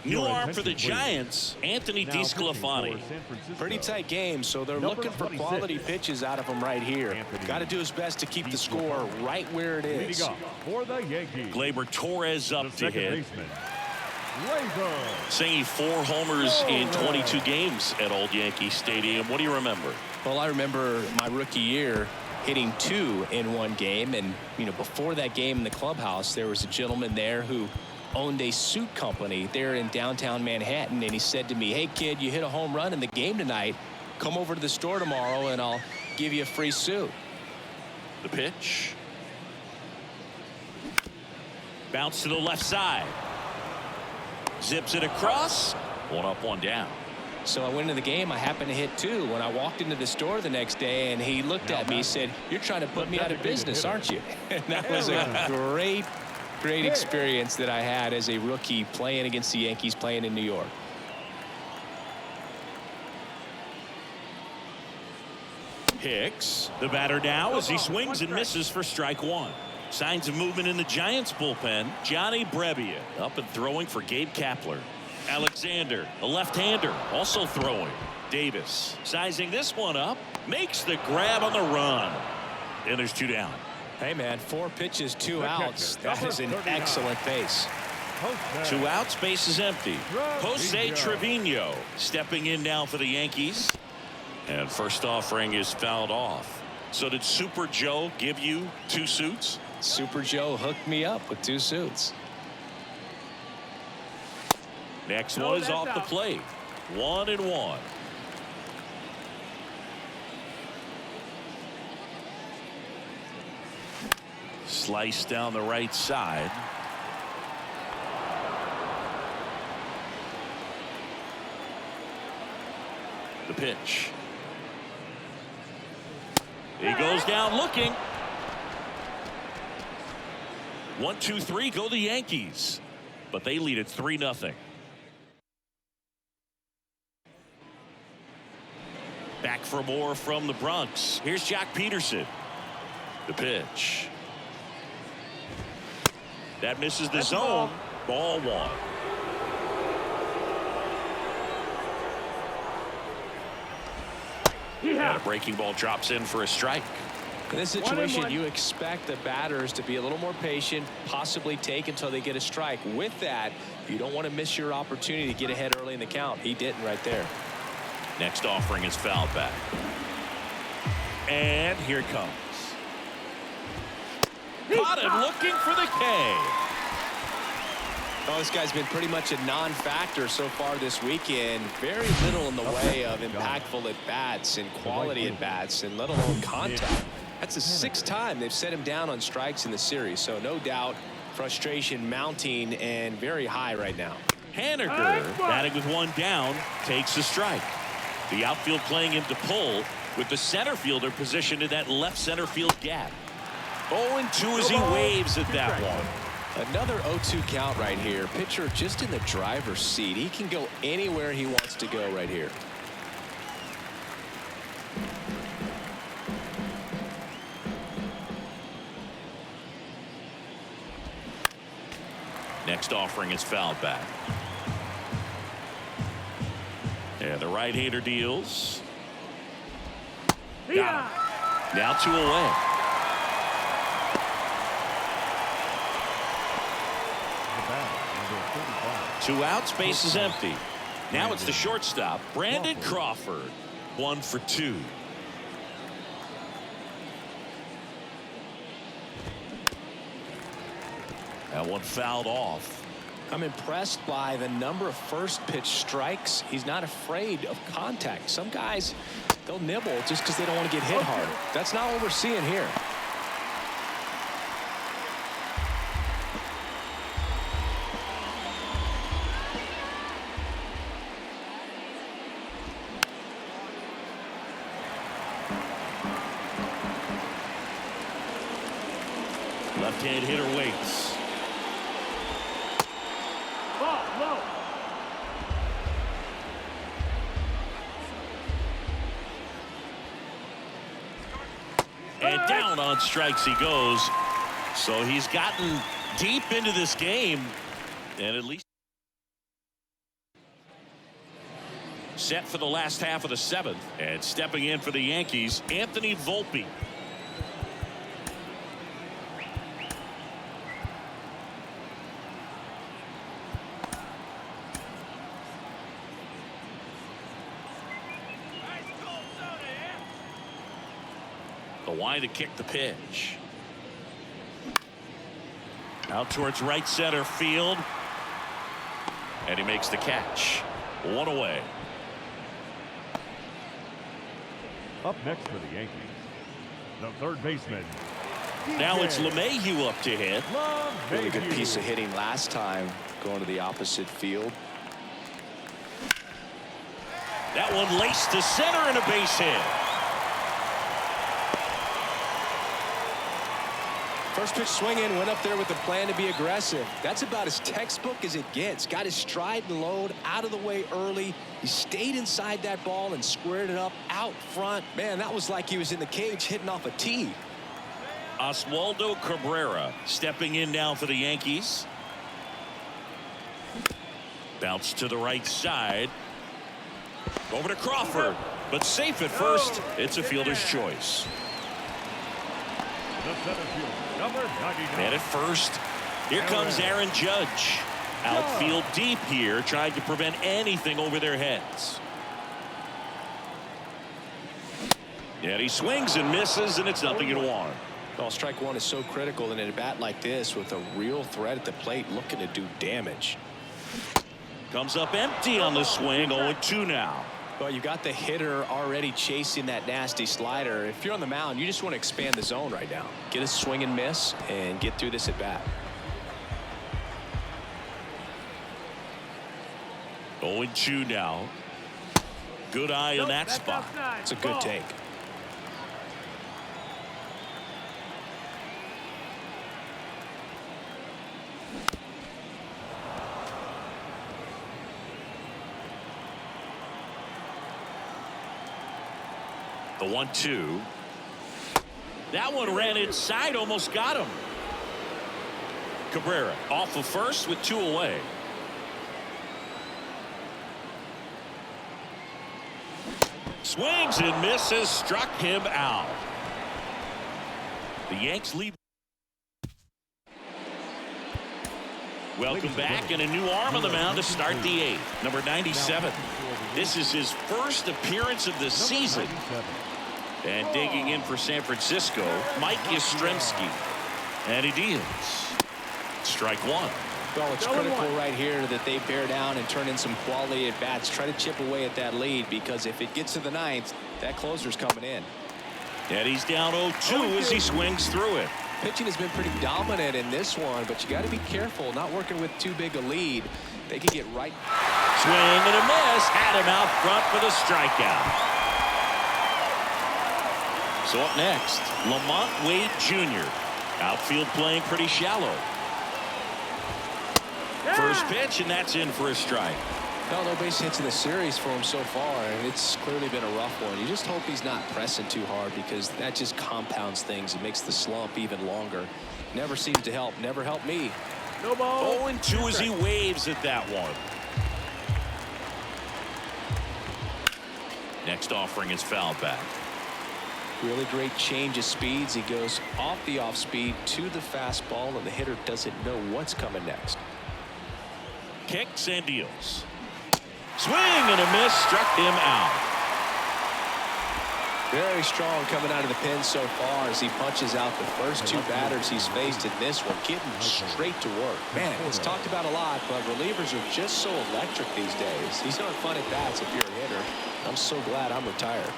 New arm for the Giants, Anthony DeSclafani. Pretty tight game, so they're looking for quality pitches out of him right here. Got to do his best to keep the score right where it is. For the Yankees, Gleyber Torres up to hit. baseman, Singing 4 homers in 22 games at Old Yankee Stadium. What do you remember? Well, I remember my rookie year hitting 2 in one game, and before that game in the clubhouse, there was a gentleman there who owned a suit company there in downtown Manhattan, and he said to me, "Hey kid, you hit a home run in the game tonight. Come over to the store tomorrow and I'll give you a free suit." The pitch. Bounce to the left side. Zips it across. 1 up, 1 down. So I went into the game. I happened to hit 2. When I walked into the store the next day, and he looked at me, he said, "You're trying to put me out of business, aren't you?" And that was a great experience that I had as a rookie playing against the Yankees, playing in New York. Hicks, the batter now as he swings and misses for strike 1. Signs of movement in the Giants bullpen. Johnny Brebbia up and throwing for Gabe Kapler. Alexander, a left-hander, also throwing. Davis sizing this one up, makes the grab on the run. And there's 2 down. Hey man, 4 pitches, 2 outs. That is an excellent pace. 2 outs, base is empty. Jose Trevino stepping in now for the Yankees. And first offering is fouled off. So did Super Joe give you 2 suits? Super Joe hooked me up with 2 suits. Next one is off the plate. 1-1. Slice down the right side. The pitch. He goes down looking. 1, 2, 3 go the Yankees, but they lead it 3-0. Back for more from the Bronx. Here's Jack Peterson. The pitch. That misses the zone. Ball 1. And a breaking ball drops in for a strike. In this situation, you expect the batters to be a little more patient, possibly take until they get a strike. With that, you don't want to miss your opportunity to get ahead early in the count. He didn't right there. Next offering is fouled back. And here it comes. Caught him looking for the K. Oh, this guy's been pretty much a non-factor so far this weekend. Very little in the way of impactful at-bats and quality at-bats, and let alone contact. That's the 6th time they've set him down on strikes in the series. So no doubt frustration mounting and very high right now. Haniger, batting with 1 down, takes a strike. The outfield playing him to pull, with the center fielder positioned in that left center field gap. 0-2 as he waves at that one. Another 0-2 count right here. Pitcher just in the driver's seat. He can go anywhere he wants to go right here. Next offering is fouled back. And the right-hander deals. Got him. Now 2 away. Two outs, base is empty. Now it's the shortstop, Brandon Crawford. 1 for 2. That one fouled off. I'm impressed by the number of first pitch strikes. He's not afraid of contact. Some guys, they'll nibble just because they don't want to get hit hard. That's not what we're seeing here. Left-hand hitter waits. Ball low. And down on strikes he goes. So he's gotten deep into this game, and at least set for the last half of the 7th. And stepping in for the Yankees, Anthony Volpe. The line to kick the pitch. Out towards right center field. And he makes the catch. 1 away. Up next for the Yankees, the third baseman. Now it's LeMahieu up to hit. Really good piece of hitting last time, going to the opposite field. That one laced to center and a base hit. First pitch swinging, went up there with the plan to be aggressive. That's about as textbook as it gets. Got his stride and load out of the way early. He stayed inside that ball and squared it up out front. Man, that was like he was in the cage hitting off a tee. Oswaldo Cabrera stepping in now for the Yankees. Bounce to the right side. Over to Crawford, but safe at first. It's a fielder's choice. The center fielder, number 99. And at first, here comes Aaron Judge. Outfield deep here, trying to prevent anything over their heads. And he swings and misses, and it's 0-1. Well, strike one is so critical in a bat like this with a real threat at the plate looking to do damage. Comes up empty on the swing. 0-2 now. Well, you got the hitter already chasing that nasty slider. If you're on the mound, you just want to expand the zone right now. Get a swing and miss and get through this at bat. 0-2 now. Good eye on that spot. It's a good take. The 1-2. That one ran inside, almost got him. Cabrera off of first with 2 away. Swings and misses, struck him out. The Yanks lead. Welcome back, and a new arm on the mound to start the 8th. Number 97. This is his first appearance of the season. And digging in for San Francisco, Mike Yastrzemski. And he deals. Strike one. Well, it's critical right here that they bear down and turn in some quality at bats. Try to chip away at that lead, because if it gets to the 9th, that closer's coming in. And he's down 0-2 as he swings through it. Pitching has been pretty dominant in this one, but you got to be careful not working with too big a lead. They can get right. Swing and a miss. Had him out front for the strikeout. So up next, Lamont Wade Jr. Outfield playing pretty shallow. First pitch, and that's in for a strike. Well, no base hits in the series for him so far, and it's clearly been a rough one. You just hope he's not pressing too hard, because that just compounds things. It makes the slump even longer. Never seems to help. Never helped me. No ball. 0-2 as he waves at that one. Next offering is foul back. Really great change of speeds. He goes off the off speed to the fastball, and the hitter doesn't know what's coming next. Kicks and deals. Swing and a miss. Struck him out. Very strong coming out of the pen so far as he punches out the first 2 batters he's faced in this one, getting straight to work. Man, it's talked about a lot, but relievers are just so electric these days. These aren't fun at bats if you're a hitter. I'm so glad I'm retired.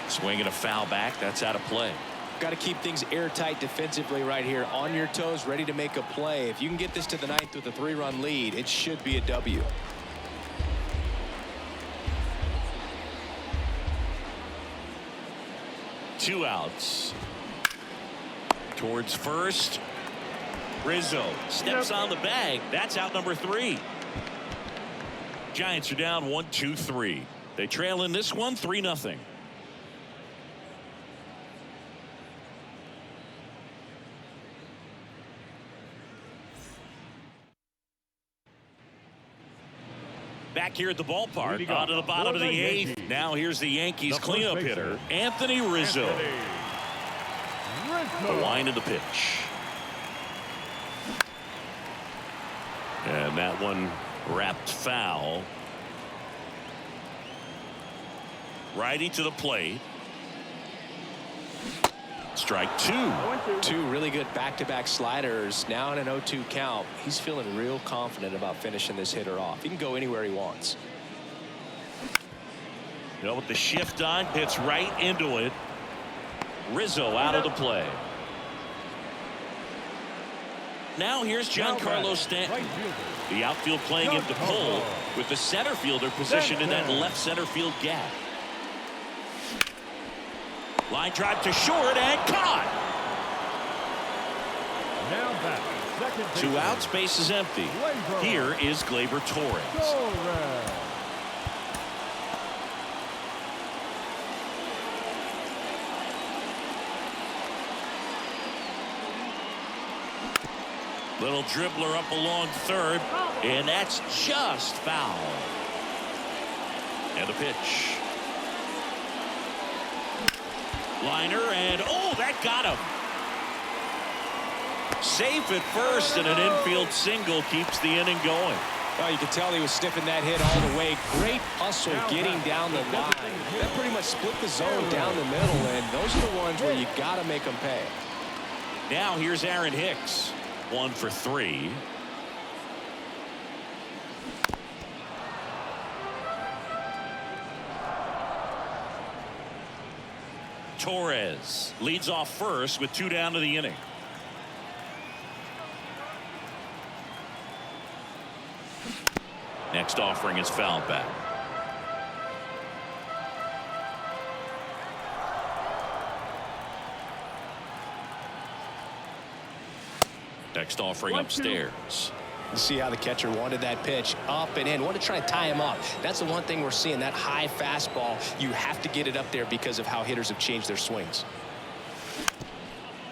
Swing and a foul back. That's out of play. Got to keep things airtight defensively right here. On your toes, ready to make a play. If you can get this to the 9th with a 3-run lead, it should be a W. Two outs. Towards first. Rizzo steps on the bag. That's out number 3. Giants are down 1-2-3. They trail in this one 3-0. Back here at the ballpark, on to the bottom of the 8th. Now here's the Yankees cleanup hitter, Anthony Rizzo. The line of the pitch. And that one wrapped foul. Righty to the plate. Strike 2. 2 really good back-to-back sliders. Now in an 0-2 count. He's feeling real confident about finishing this hitter off. He can go anywhere he wants. You know, with the shift on, hits right into it. Rizzo out of the play. Now here's Giancarlo Stanton. The outfield playing into pull with the center fielder positioned in that left center field gap. Line drive to short and caught. Now back. Second 2 outs, base is empty. Here is Gleyber Torres. Little dribbler up along third, and that's just foul. And the pitch. Liner, and oh, that got him. Safe at first, and an infield single keeps the inning going. Well, you can tell he was sniffing that hit all the way. Great hustle getting down the line. That pretty much split the zone down the middle, and those are the ones where you got to make them pay. Now here's Aaron Hicks. 1 for 3. Torres leads off first with 2 down to the inning. Next offering is fouled back. Next offering upstairs. See how the catcher wanted that pitch up and in. Want to try to tie him up. That's the one thing we're seeing, that high fastball. You have to get it up there because of how hitters have changed their swings.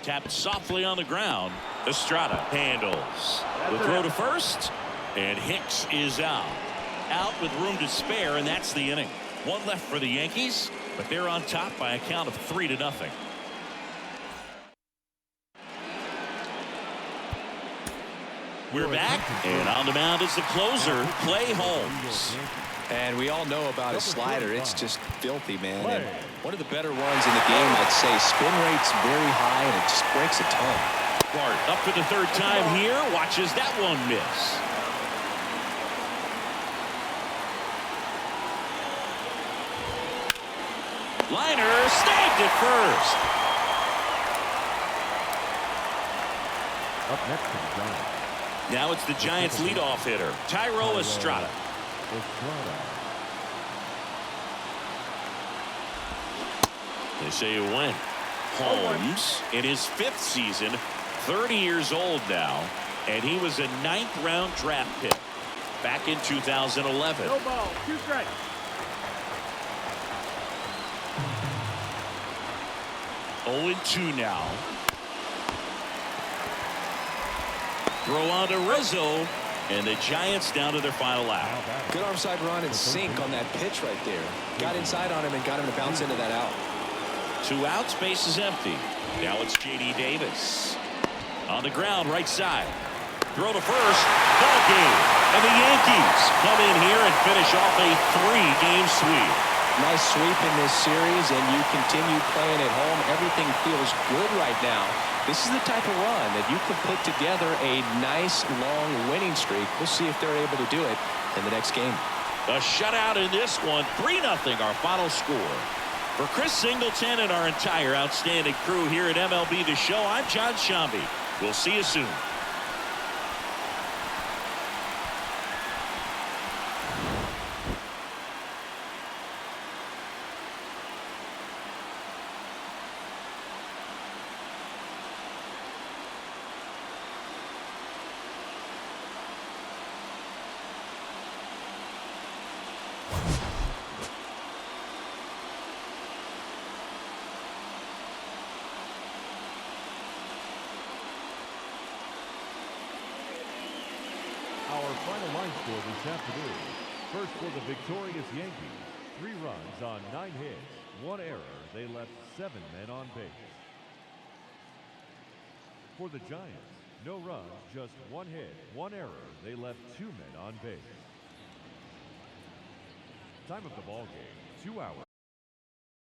Tapped softly on the ground. Estrada handles. The throw to first, and Hicks is out. Out with room to spare, and that's the inning. 1 left for the Yankees, but they're on top by a count of 3-0. We're back, and on the mound is the closer, Clay Holmes. And we all know about his slider. It's just filthy, man. And one of the better ones in the game, I'd say. Spin rate's very high, and it just breaks a ton. Bart up for the third time here. Watches that one miss. Liner snagged it first. Up next to the Giants. Now it's the Giants' leadoff hitter, Tyro Estrada. They say it went. Holmes in his 5th season, 30 years old now, and he was a 9th-round draft pick back in 2011. No ball, 2 strikes. Oh, 2 now. Throw on to Rizzo, and the Giants down to their final out. Good onside run and sink on that pitch right there. Got inside on him and got him to bounce into that out. 2 outs, base is empty. Now it's J.D. Davis. On the ground, right side. Throw to first. Ball game. And the Yankees come in here and finish off a 3-game sweep. Nice sweep in this series, and you continue playing at home. Everything feels good right now. This is the type of run that you can put together a nice, long winning streak. We'll see if they're able to do it in the next game. A shutout in this one. 3-0 our final score. For Chris Singleton and our entire outstanding crew here at MLB The Show, I'm John Shambi. We'll see you soon. Our final line score this afternoon. First for the victorious Yankees. 3 runs on 9 hits, 1 error. They left 7 men on base. For the Giants, no runs, just 1 hit, 1 error. They left 2 men on base. Time of the ball game, 2 hours